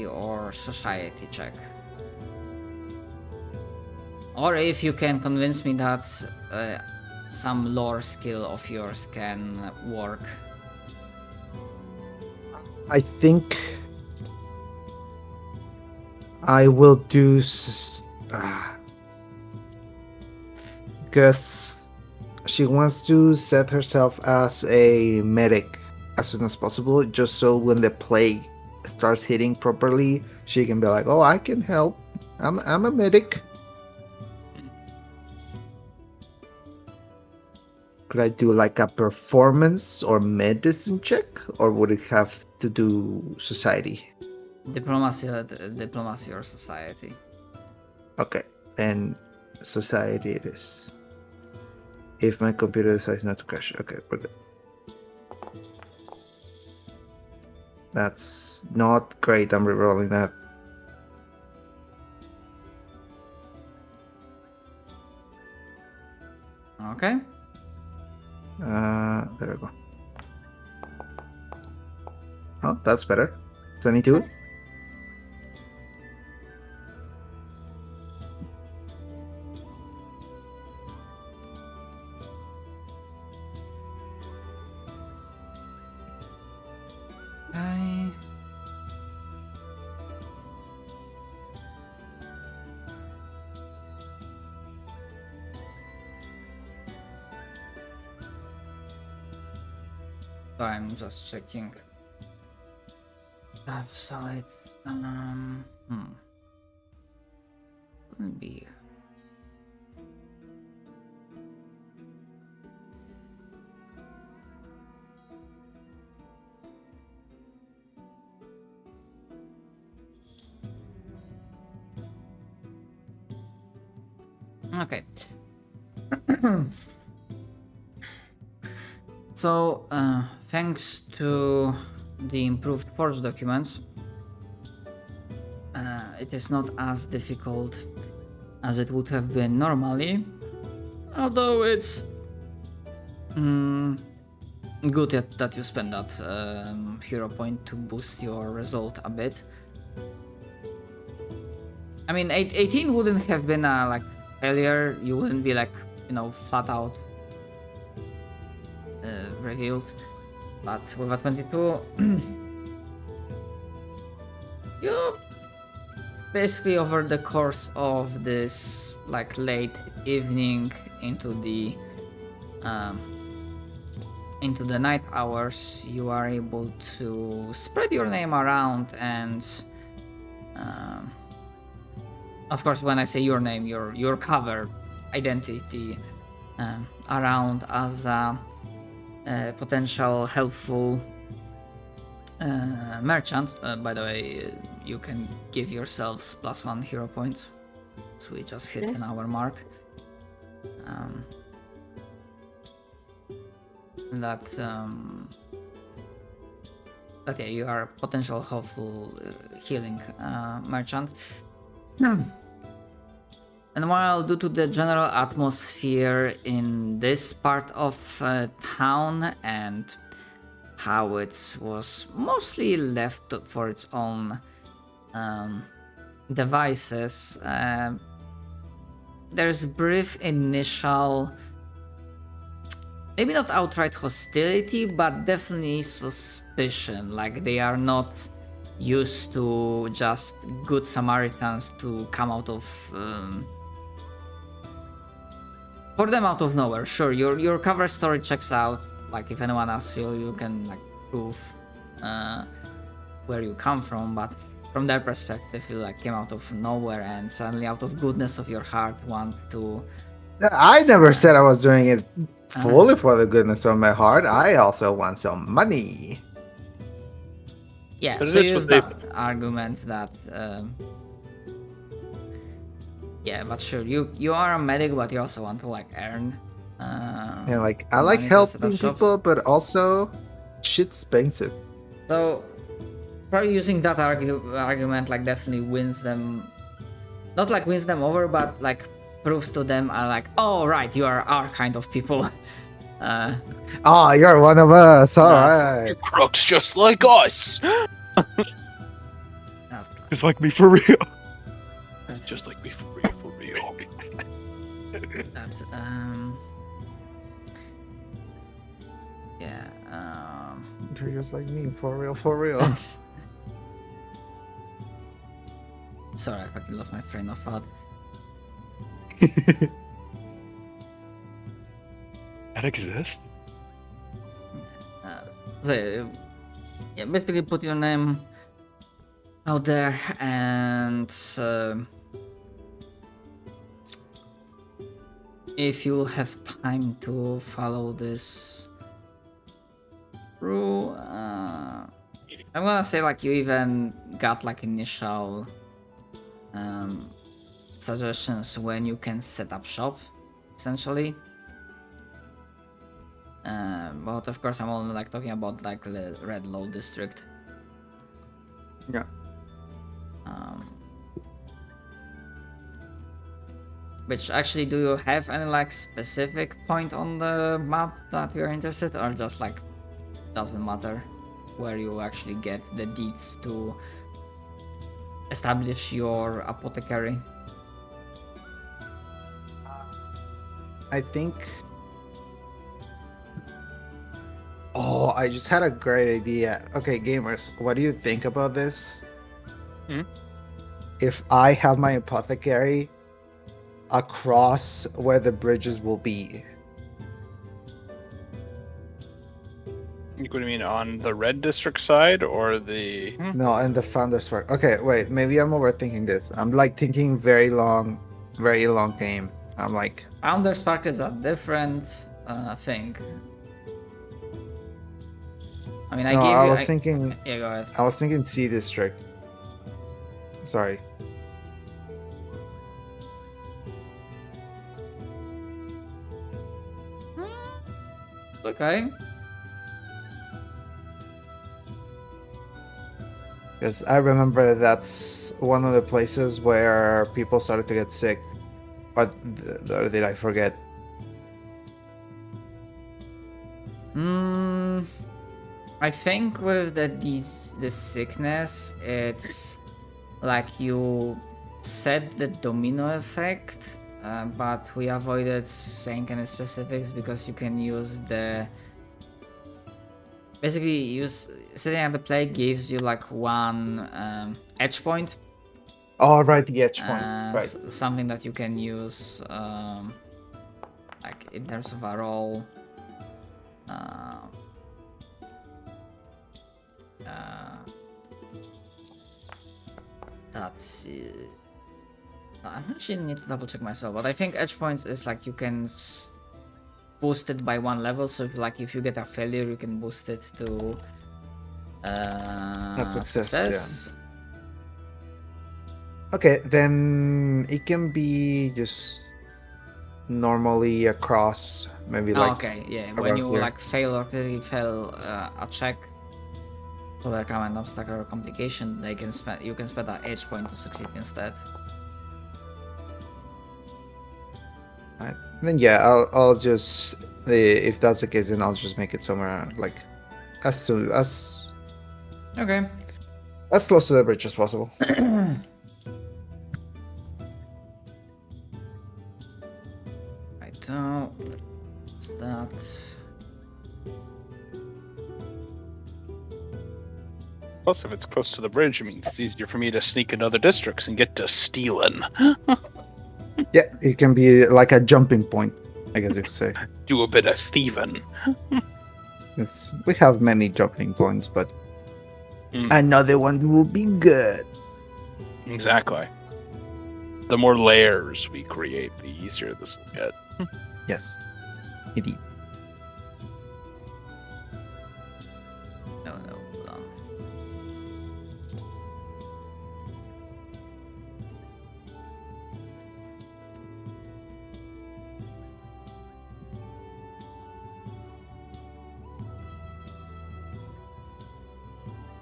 or society check, or if you can convince me that some lore skill of yours can work. I think I will do because she wants to set herself as a medic as soon as possible, just so when the plague starts hitting properly, she can be like, "Oh, I can help. I'm a medic." Could I do like a performance or medicine check, or would it have to do society? Diplomacy or society. Okay, then society it is. If my computer decides not to crash. Okay, we're good. That's not great. I'm rerolling that. Okay. There we go. Oh, that's better. 22. Okay. So I'm just checking. So it's wouldn't be. Okay. So, thanks to the improved Forge documents, it is not as difficult as it would have been normally, although it's good that you spend that hero point to boost your result a bit. I mean, 18 wouldn't have been a like failure. You wouldn't be like, you know, flat out revealed, but with a 22 you basically over the course of this like late evening into the night hours, you are able to spread your name around, and of course when I say your name, your cover identity around as a potential helpful merchant. By the way, you can give yourselves +1 hero point, so we just hit an hour mark. That yeah, you are a potential helpful healing merchant. And while due to the general atmosphere in this part of town and how it was mostly left for its own devices, there's brief initial, maybe not outright hostility, but definitely suspicion, like they are not used to just good Samaritans to come out of for them out of nowhere. Sure, your cover story checks out, like if anyone asks you, you can like prove where you come from, but from their perspective, you like came out of nowhere and suddenly, out of goodness of your heart, want to. I never said I was doing it fully for the goodness of my heart. I also want some money. Yeah, But it so is you what use they- that argument that. Yeah, but sure, you are a medic, but you also want to like earn. Yeah, like I like money to set up helping shop. people, but also shit's expensive. So probably using that argument like definitely wins them, not like wins them over, but like proves to them like, oh right, you are our kind of people. Oh, you're one of us. All That's- right. You crooks just like us. not Just like me for real. like- Just like me for real, for real. that, yeah. You're just like me, for real, for real. Sorry, I fucking lost my train of thought. That exists? So, yeah, basically put your name out there and if you have time to follow this through, I'm gonna say like you even got like initial suggestions when you can set up shop, essentially. But of course, I'm only like talking about like the Red Low district. Yeah. Which actually, do you have any like specific point on the map that you're interested, or just like doesn't matter where you actually get the deeds to establish your apothecary? I think. Oh, I just had a great idea. Okay, gamers, what do you think about this? Hmm? If I have my apothecary across where the bridges will be. What do you mean, on the red district side or the? No, and the founder's park. Okay, wait, maybe I'm overthinking this. I'm like thinking very long game. I'm like, Founders Park is a different thing. I mean, I no, gave I you. was thinking, Yeah, go ahead. I was thinking C district. Sorry. Okay. Because I remember that's one of the places where people started to get sick. Or did I forget? I think with this sickness, it's like you set the domino effect, but we avoided saying any specifics because you can use the. Basically, setting at the play gives you like one edge point. Oh, right, the edge point. Right. Something that you can use like in terms of a roll. That's I actually need to double check myself, but I think edge points is like you can boost it by one level. So if you get a failure, you can boost it to success. Okay, then it can be just normally across, maybe like. Okay, yeah. around When you here. like fail or clearly fail a check to overcome an obstacle or complication, you can spend an edge point to succeed instead. Right. Then yeah, I'll just if that's the case, then I'll just make it somewhere like as Okay. close to the bridge as possible. Right now, what's that? Plus, if it's close to the bridge, it means it's easier for me to sneak into other districts and get to stealing. Yeah, it can be like a jumping point, I guess you could say. Do a bit of thieving. We have many jumping points, but Another one will be good. Exactly. The more layers we create, the easier this will get. Yes, indeed. No, hold on.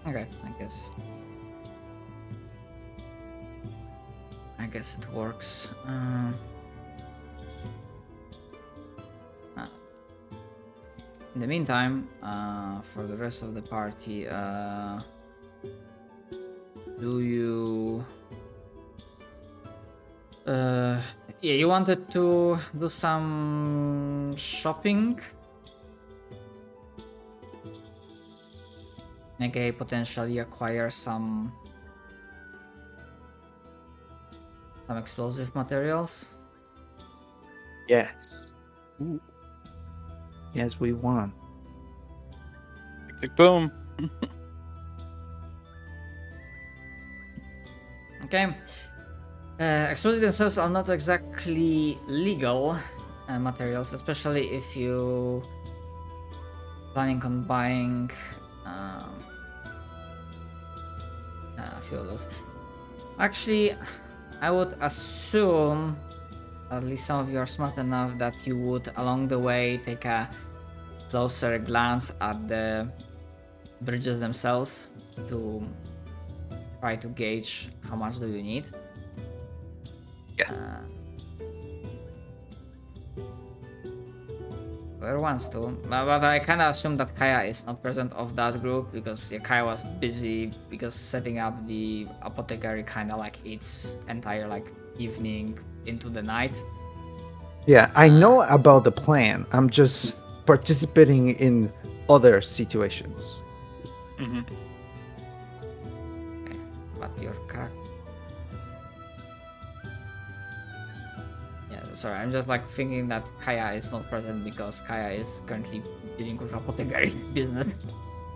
Okay, I guess it works. In the meantime, for the rest of the party, do you? Yeah, you wanted to do some shopping? Okay, potentially acquire some explosive materials. Yes. Yes, we want. Tick, boom. Okay. Explosives themselves are not exactly legal materials, especially if you planning on buying a few of those. Actually, I would assume at least some of you are smart enough that you would along the way take a closer glance at the bridges themselves to try to gauge how much do you need. Yes. Whoever wants to, but I kind of assume that Kaya is not present of that group because Kaya was busy because setting up the apothecary kind of like its entire like evening into the night. Yeah, I know about the plan. I'm just participating in other situations. Mm-hmm. Okay, but your character. Yeah, sorry, I'm just like thinking that Kaya is not present because Kaya is currently dealing with apothecary business.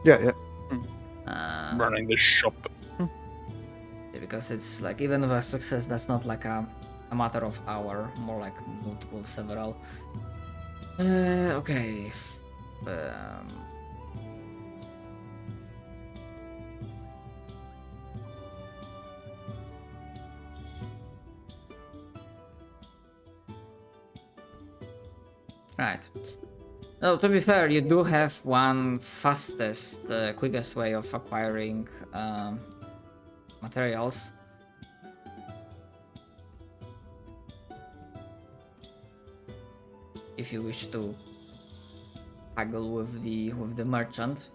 Yeah. Running the shop. Because it's like even with a success, that's not like a matter of hour, more like multiple, several. Okay. Right. No, to be fair, you do have one fastest, quickest way of acquiring materials. If you wish to haggle with the merchant.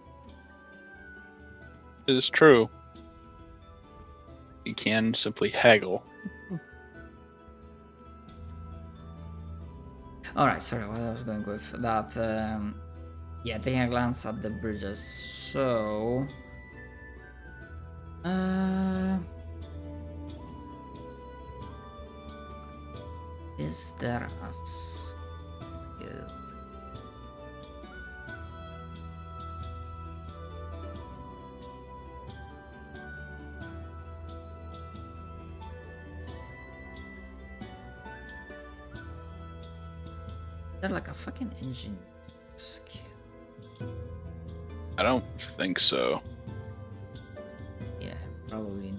It is true. You can simply haggle. Alright, sorry, what I was going with that. Yeah, taking a glance at the bridges. So. Is there a skill? They're like a fucking engine skill. I don't think so. Yeah, probably.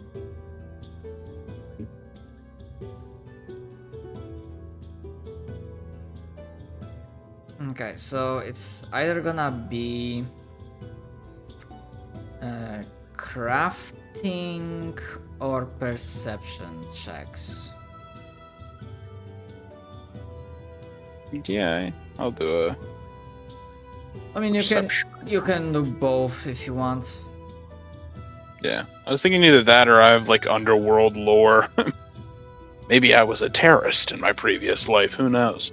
Okay, so it's either gonna be crafting or perception checks. Yeah, I'll do a I mean, perception. you can do both if you want. Yeah, I was thinking either that or I have like underworld lore. Maybe I was a terrorist in my previous life. Who knows?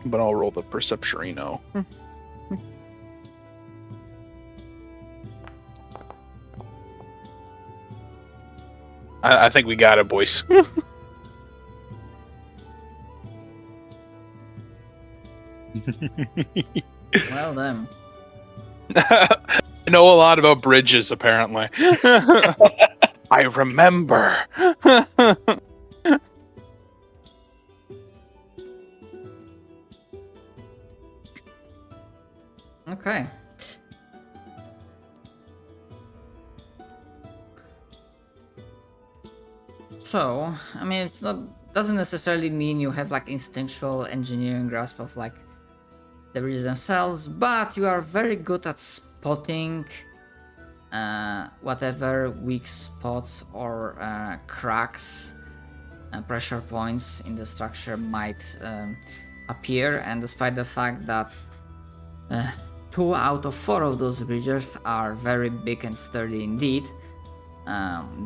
But I'll roll the perceptionino. I think we got it, boys. Well then. I know a lot about bridges, apparently. I remember. Okay. So, I mean, it's not doesn't necessarily mean you have like instinctual engineering grasp of like the bridges themselves, but you are very good at spotting whatever weak spots or cracks, pressure points in the structure might appear. And despite the fact that 2 out of 4 of those bridges are very big and sturdy indeed,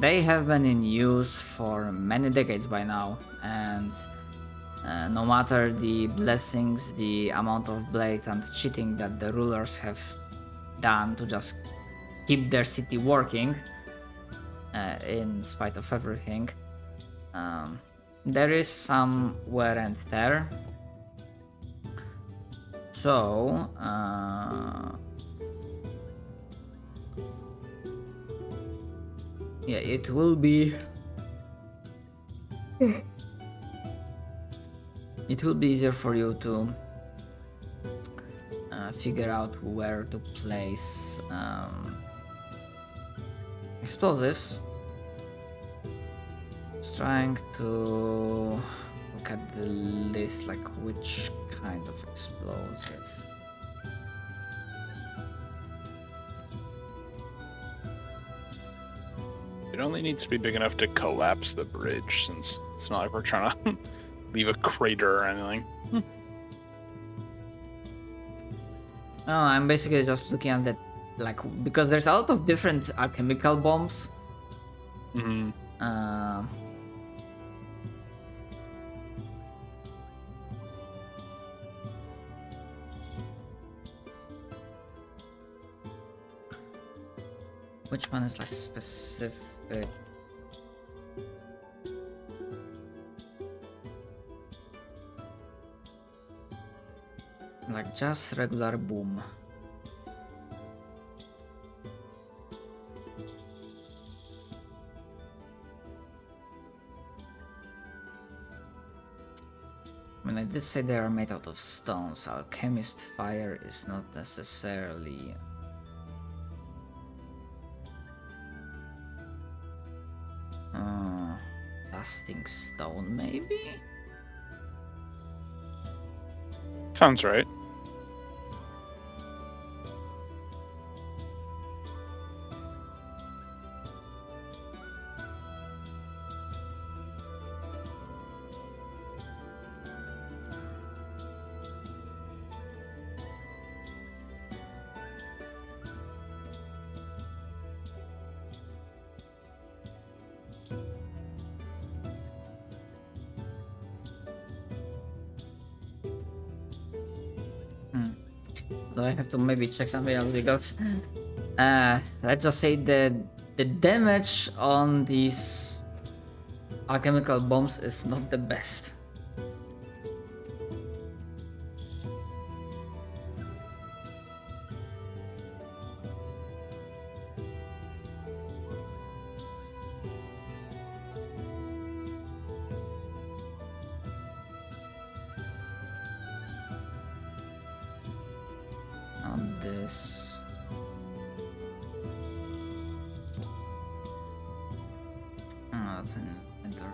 they have been in use for many decades by now, and no matter the blessings, the amount of blatant cheating that the rulers have done to just keep their city working, in spite of everything, there is some wear and tear. So, yeah, it will be easier for you to figure out where to place explosives. Just trying to look at the list, like which kind of explosive. It only needs to be big enough to collapse the bridge, since it's not like we're trying to leave a crater or anything. Oh, I'm basically just looking at that, like, because there's a lot of different alchemical bombs. Mm-hmm. Which one is like specific? Like just regular boom. I mean, I did say they are made out of stones. Alchemist fire is not necessarily lasting stone, maybe? Sounds right. Do I have to maybe check something else, because let's just say the damage on these alchemical bombs is not the best. On this. Oh, that's an enter.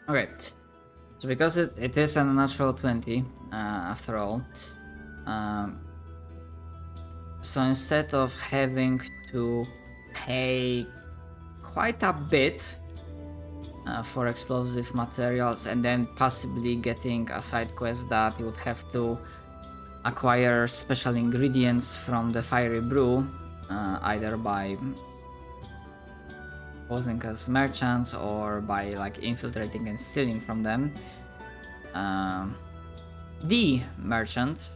Okay, so because it is a natural 20, after all, So instead of having to pay quite a bit for explosive materials and then possibly getting a side quest that you would have to acquire special ingredients from the fiery brew, either by posing as merchants or by like infiltrating and stealing from them. The merchant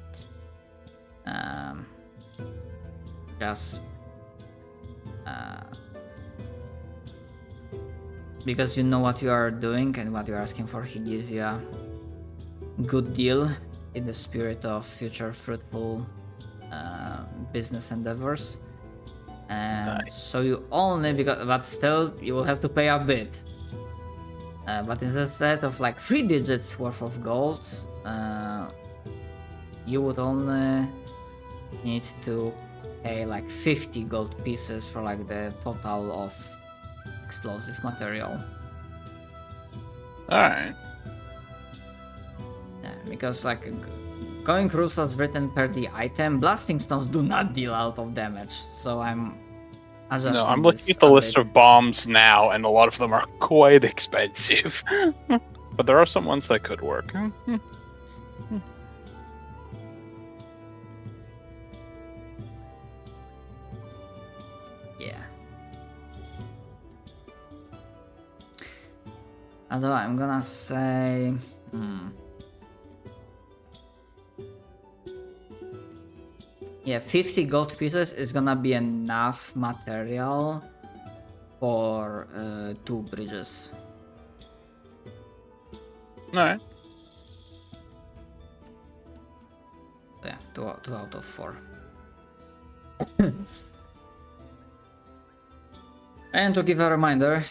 just because you know what you are doing and what you're asking for, he gives you a good deal in the spirit of future fruitful business endeavors. And Nice. so you only, but still you will have to pay a bit. But instead of like 3 digits worth of gold, you would only need to pay like 50 gold pieces for like the total of explosive material. Alright. Yeah, because like going rules as written per the item, blasting stones do not deal a lot of damage. So I'm adjusting No, I'm looking this at the a list bit. of bombs now, and a lot of them are quite expensive. But there are some ones that could work. Yeah. Although I'm gonna say, yeah, 50 gold pieces is gonna be enough material for 2 bridges. Alright. Yeah, 2 out of 4. And to give a reminder,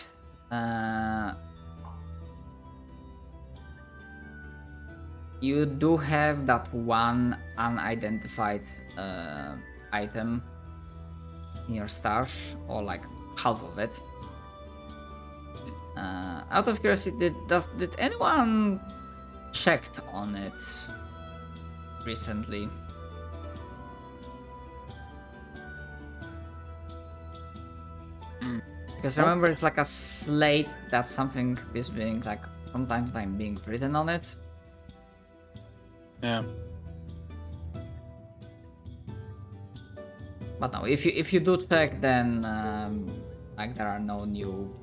you do have that one unidentified item in your stash, or like half of it. Out of curiosity, did anyone checked on it recently? Because remember, it's like a slate that something is being like from time to time being written on it. Yeah. But no, if you do check, then like there are no new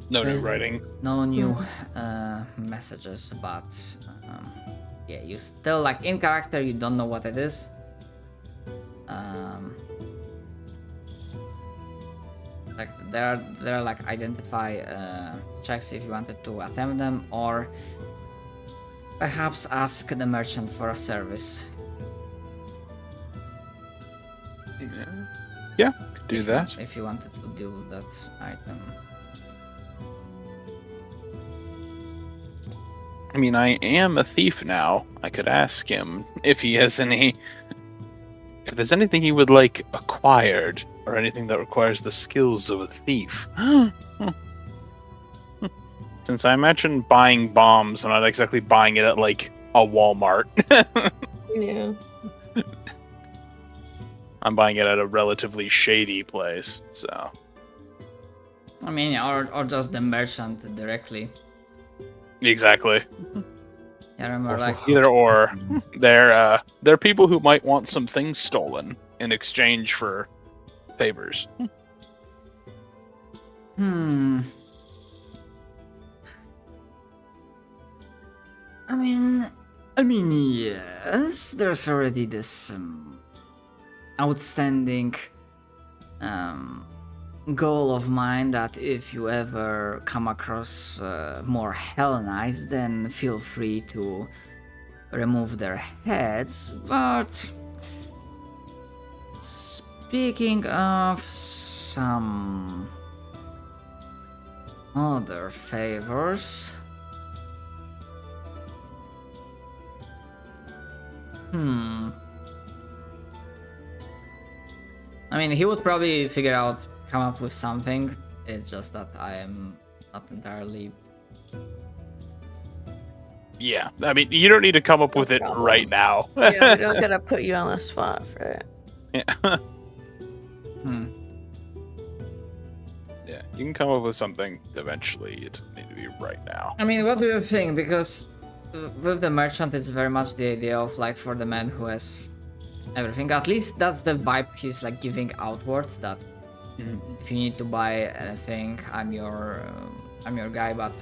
No new writing. messages, but yeah, you still like in character you don't know what it is. Like there are like identify checks if you wanted to attempt them, or perhaps ask the merchant for a service. Yeah, could do that. If you wanted to deal with that item. I mean, I am a thief now. I could ask him if he has any. If there's anything he would like acquired, or anything that requires the skills of a thief. Since I imagine buying bombs, I'm not exactly buying it at like a Walmart. Yeah. I'm buying it at a relatively shady place, so. I mean, or just the merchant directly. Exactly. Yeah, I remember like Either or. They're people who might want some things stolen in exchange for favors. I mean, yes, there's already this outstanding goal of mine that if you ever come across more Hell Knights, then feel free to remove their heads. But speaking of some other favors, I mean, he would probably come up with something. It's just that I am not entirely Yeah, I mean, you don't need to come up No with it problem. right now. Yeah, we don't gotta put you on the spot for that. Yeah. Hmm. Yeah, you can come up with something eventually. It doesn't need to be right now. I mean, what do you think? Because with the merchant, it's very much the idea of like for the man who has everything. At least that's the vibe he's like giving outwards. That if you need to buy anything, I'm your guy. But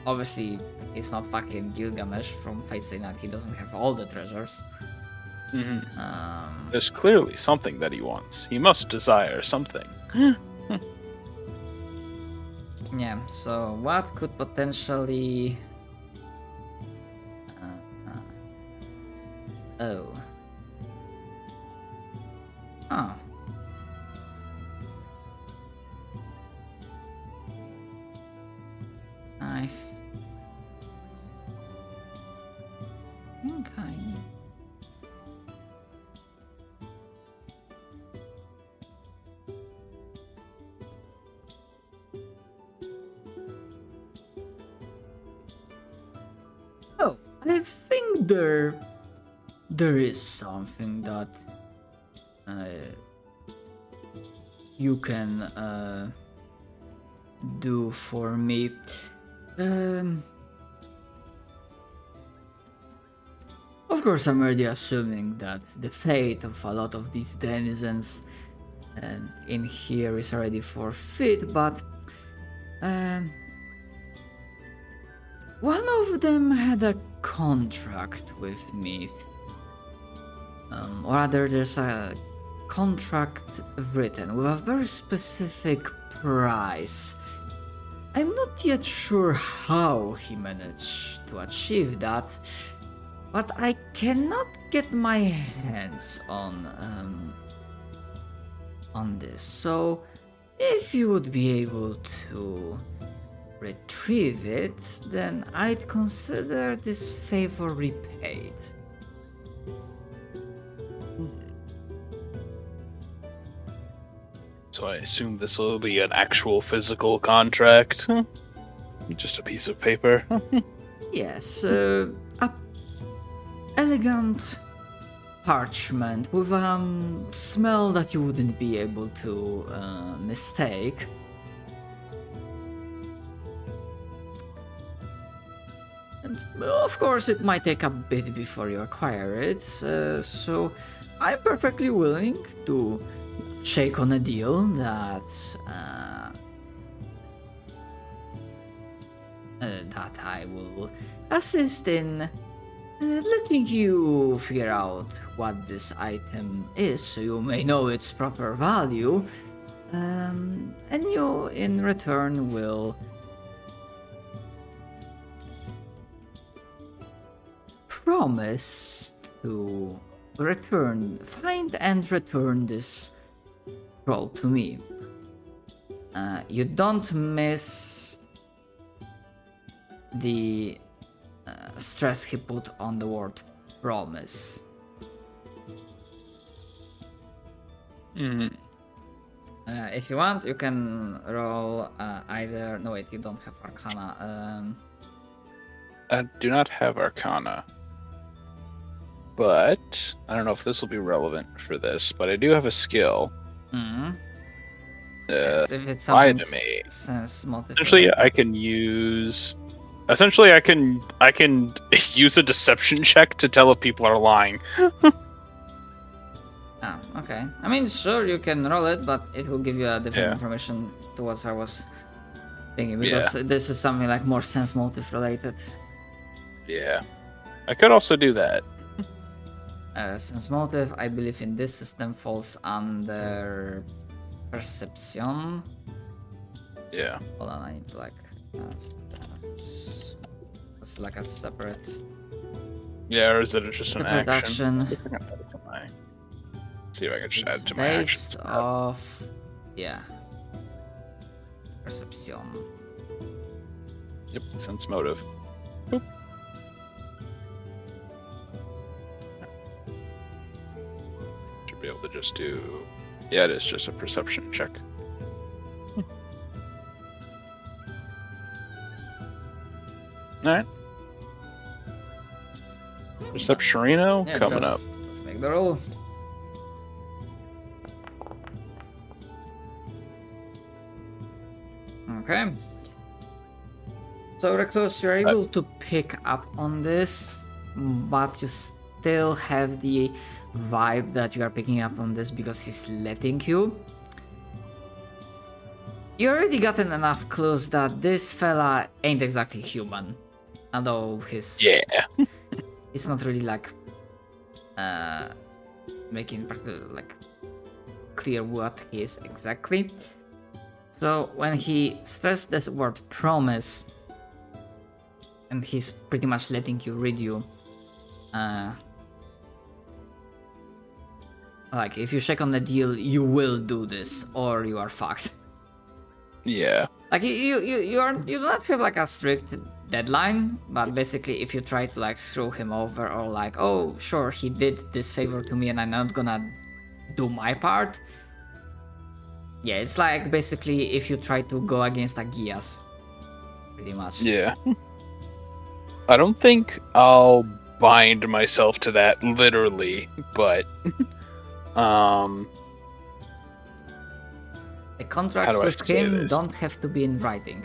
obviously, he's not fucking Gilgamesh from Fate Stay Night. He doesn't have all the treasures. There's clearly something that he wants. He must desire something. Yeah. So what could potentially? Oh. Huh. I think I. Oh, I think there is something that you can do for me. Of course, I'm already assuming that the fate of a lot of these denizens in here is already forfeit, but one of them had a contract with me. Or rather, there's a contract written with a very specific price. I'm not yet sure how he managed to achieve that, but I cannot get my hands on this. So, if you would be able to retrieve it, then I'd consider this favor repaid. So I assume this will be an actual physical contract. Just a piece of paper. Yes, a elegant parchment with a smell that you wouldn't be able to mistake. And of course, it might take a bit before you acquire it, so I'm perfectly willing to shake on a deal that that I will assist in letting you figure out what this item is, so you may know its proper value, and you in return will promise to find and return this scroll to me. You don't miss the stress he put on the word promise. If you want, you can roll either. No, wait, you don't have Arcana. I do not have Arcana. But I don't know if this will be relevant for this, but I do have a skill. Yes, if it's Lie something to me. sense motive. Essentially, I can use. Essentially, I can use a deception check to tell if people are lying. Ah, okay. I mean, sure, you can roll it, but it will give you a different Yeah. information to what I was thinking, because this is something like more sense motive related. Yeah, I could also do that. Sense motive, I believe in this system falls under perception. Yeah. Hold on, I need to like. It's like a separate. Yeah, or is it just an Separate action? action. See if I can just add It's it to my actions. based off. Yeah. Perception. Yep, sense motive. Boop. Should be able to just do. Yeah, it is just a perception check. Alright. Perceptionino Yeah, coming up. let's make the roll. Okay. So Recluse, you're able to pick up on this, but you still have the vibe that you are picking up on this because he's letting you. You already gotten enough clues that this fella ain't exactly human, although he's it's not really like making like clear what he is exactly. So when he stressed this word promise, and he's pretty much letting you read you, like if you check on the deal, you will do this or you are fucked. Yeah. Like you do not have like a strict deadline, but basically if you try to like screw him over or like, oh sure, he did this favor to me and I'm not gonna do my part. Yeah, it's like basically if you try to go against a Gias, pretty much. Yeah. I don't think I'll bind myself to that literally, but The contracts How do I with say him this? don't have to be in writing.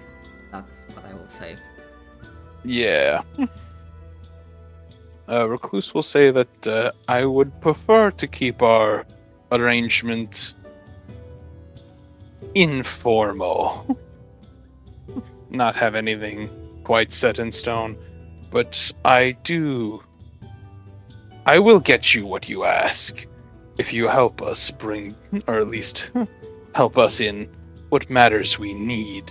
That's what I will say. yeah. Recluse will say that I would prefer to keep our arrangement informal. Not have anything quite set in stone, but I will get you what you ask if you help us bring, or at least help us in what matters we need.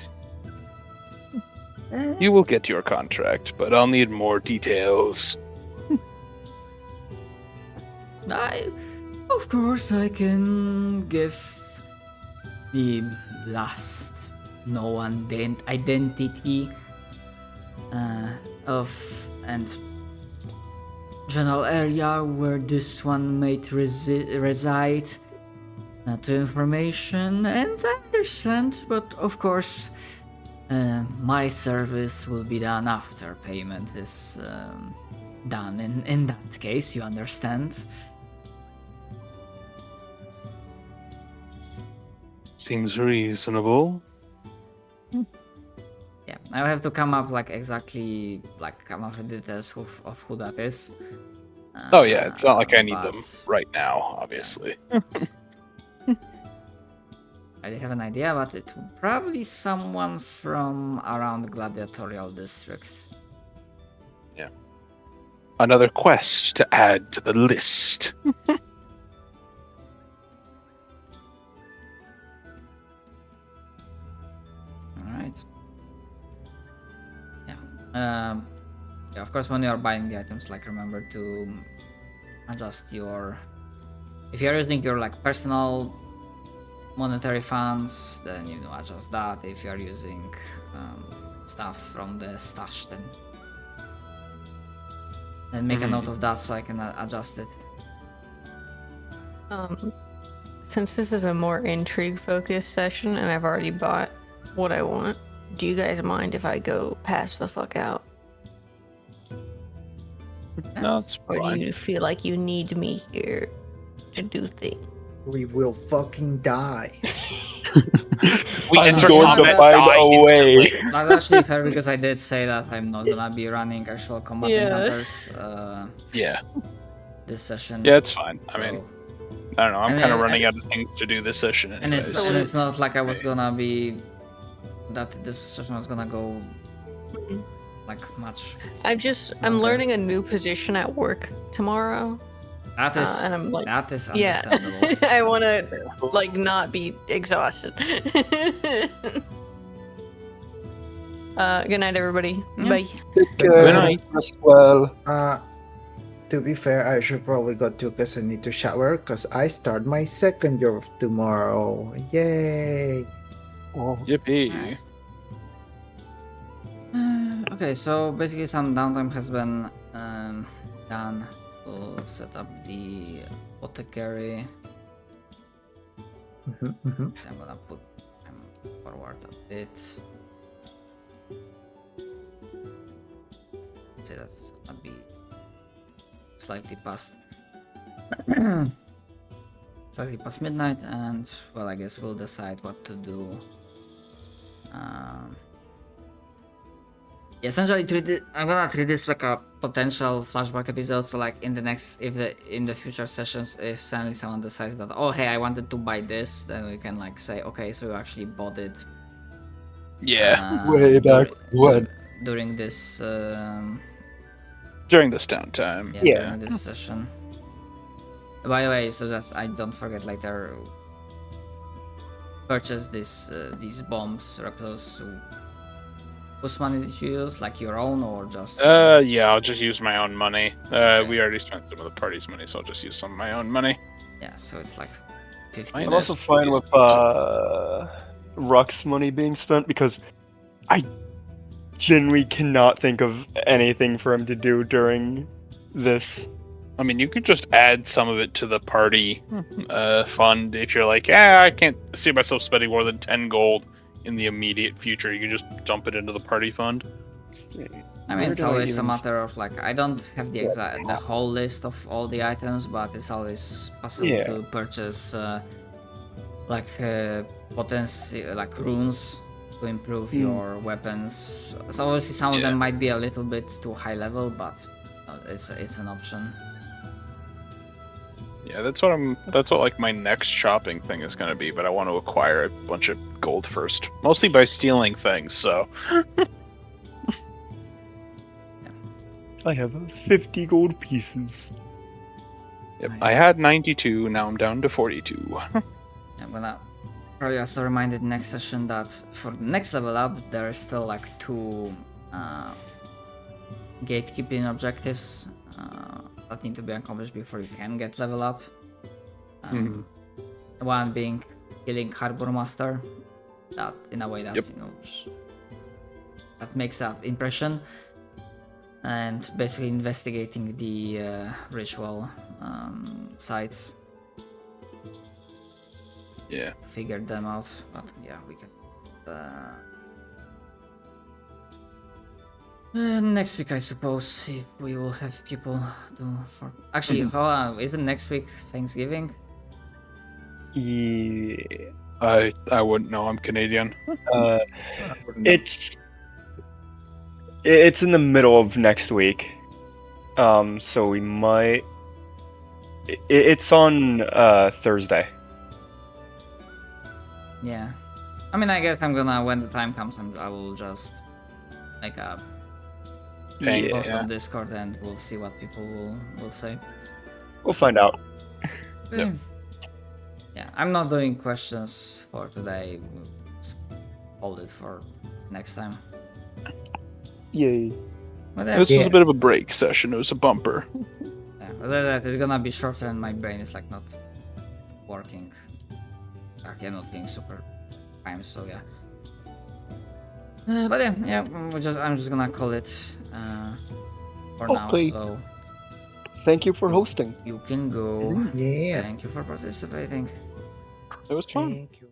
You will get your contract, but I'll need more details. Of course, I can give the last known identity of and general area where this one might reside to information, and I understand, but of course my service will be done after payment is done. In that case, you understand. Seems reasonable. Yeah, I have to come up like exactly like come up with details of who that is. Oh yeah, it's not like I need them but right now, obviously. I have an idea, but it will probably someone from around Gladiatorial District. Yeah. Another quest to add to the list. Alright. Yeah. Yeah, of course when you are buying the items, like remember to adjust your, if you're using your like personal monetary funds, then you know adjust that. If you're using stuff from the stash, then make a note of that so I can adjust it. Since this is a more intrigue focused session and I've already bought what I want, do you guys mind if I go pass the fuck out? No, it's Or do fine. you feel like you need me here to do things? We will fucking die. We I'm enter going to combat, find die a way. instantly. That's actually fair because I did say that I'm not gonna be running actual combat Yeah. encounters Yeah. this session. Yeah, it's fine. I so- mean, I don't know. I'm And kind of then- running out of things to do this session and anyways. it's not like I was gonna be that this session was gonna go like much. I'm Okay. learning a new position at work tomorrow. That is And I'm like, that is yeah, understandable. I want to like not be exhausted. Good night, everybody. Yeah. Bye. Good night. Rest well. To be fair, I should probably go too because I need to shower because I start my second year tomorrow. Yay! Oh, Yippee. Okay, so basically some downtime has been done to set up the apothecary. Mhm, mhm. So I'm gonna put him forward a bit. Say that's gonna be slightly past slightly past midnight, and well, I guess we'll decide what to do. Essentially, I'm gonna treat this like a potential flashback episode. So, like in the future sessions, if suddenly someone decides that, oh hey, I wanted to buy this, then we can like say, okay, so you actually bought it. Yeah. Way back when. During this. During this downtime. Yeah. During this session. By the way, so just I don't forget later. Purchase these bombs, Reckless. Whose money did you use? Like your own or just? Yeah, I'll just use my own money. Okay. We already spent some of the party's money, so I'll just use some of my own money. Yeah, so it's like 50. Mine I'm also is fine pretty with Ruck's money being spent because I genuinely cannot think of anything for him to do during this. I mean, you could just add some of it to the party fund if you're like, yeah, I can't see myself spending more than 10 gold in the immediate future. You can just dump it into the party fund. I mean, it's always a matter of like I don't have the whole list of all the items, but it's always possible to purchase potency like runes to improve your weapons. So obviously some of them might be a little bit too high level, but it's an option. Yeah, that's what like my next shopping thing is gonna be, but I want to acquire a bunch of gold first. Mostly by stealing things, so I have 50 gold pieces. yep, I had 92, now I'm down to 42. I'm gonna probably also reminded next session that for the next level up there is still like 2 gatekeeping objectives that need to be accomplished before you can get level up. One being killing Harbor Master, that in a way that that makes up impression, and basically investigating the ritual sites. Yeah. Figured them out, but yeah, we can. Next week, I suppose, if we will have people do for. Actually, hold on, isn't next week Thanksgiving? Yeah. I wouldn't know. I'm Canadian. It's in the middle of next week, so we might. It's on Thursday. Yeah, I mean, I guess I'm gonna when the time comes, I will just make a post on Discord and we'll see what people will say. We'll find out. Yeah. Yeah, I'm not doing questions for today. We'll just hold it for next time. Yay. But This was a bit of a break session. It was a bumper. Yeah, but it's gonna be shorter and my brain is like not working. Like, I'm not being super prime, so yeah. But yeah, I'm just gonna call it for now. So thank you for hosting. you can go. Yeah. Thank you for participating. It was fun. Thank you.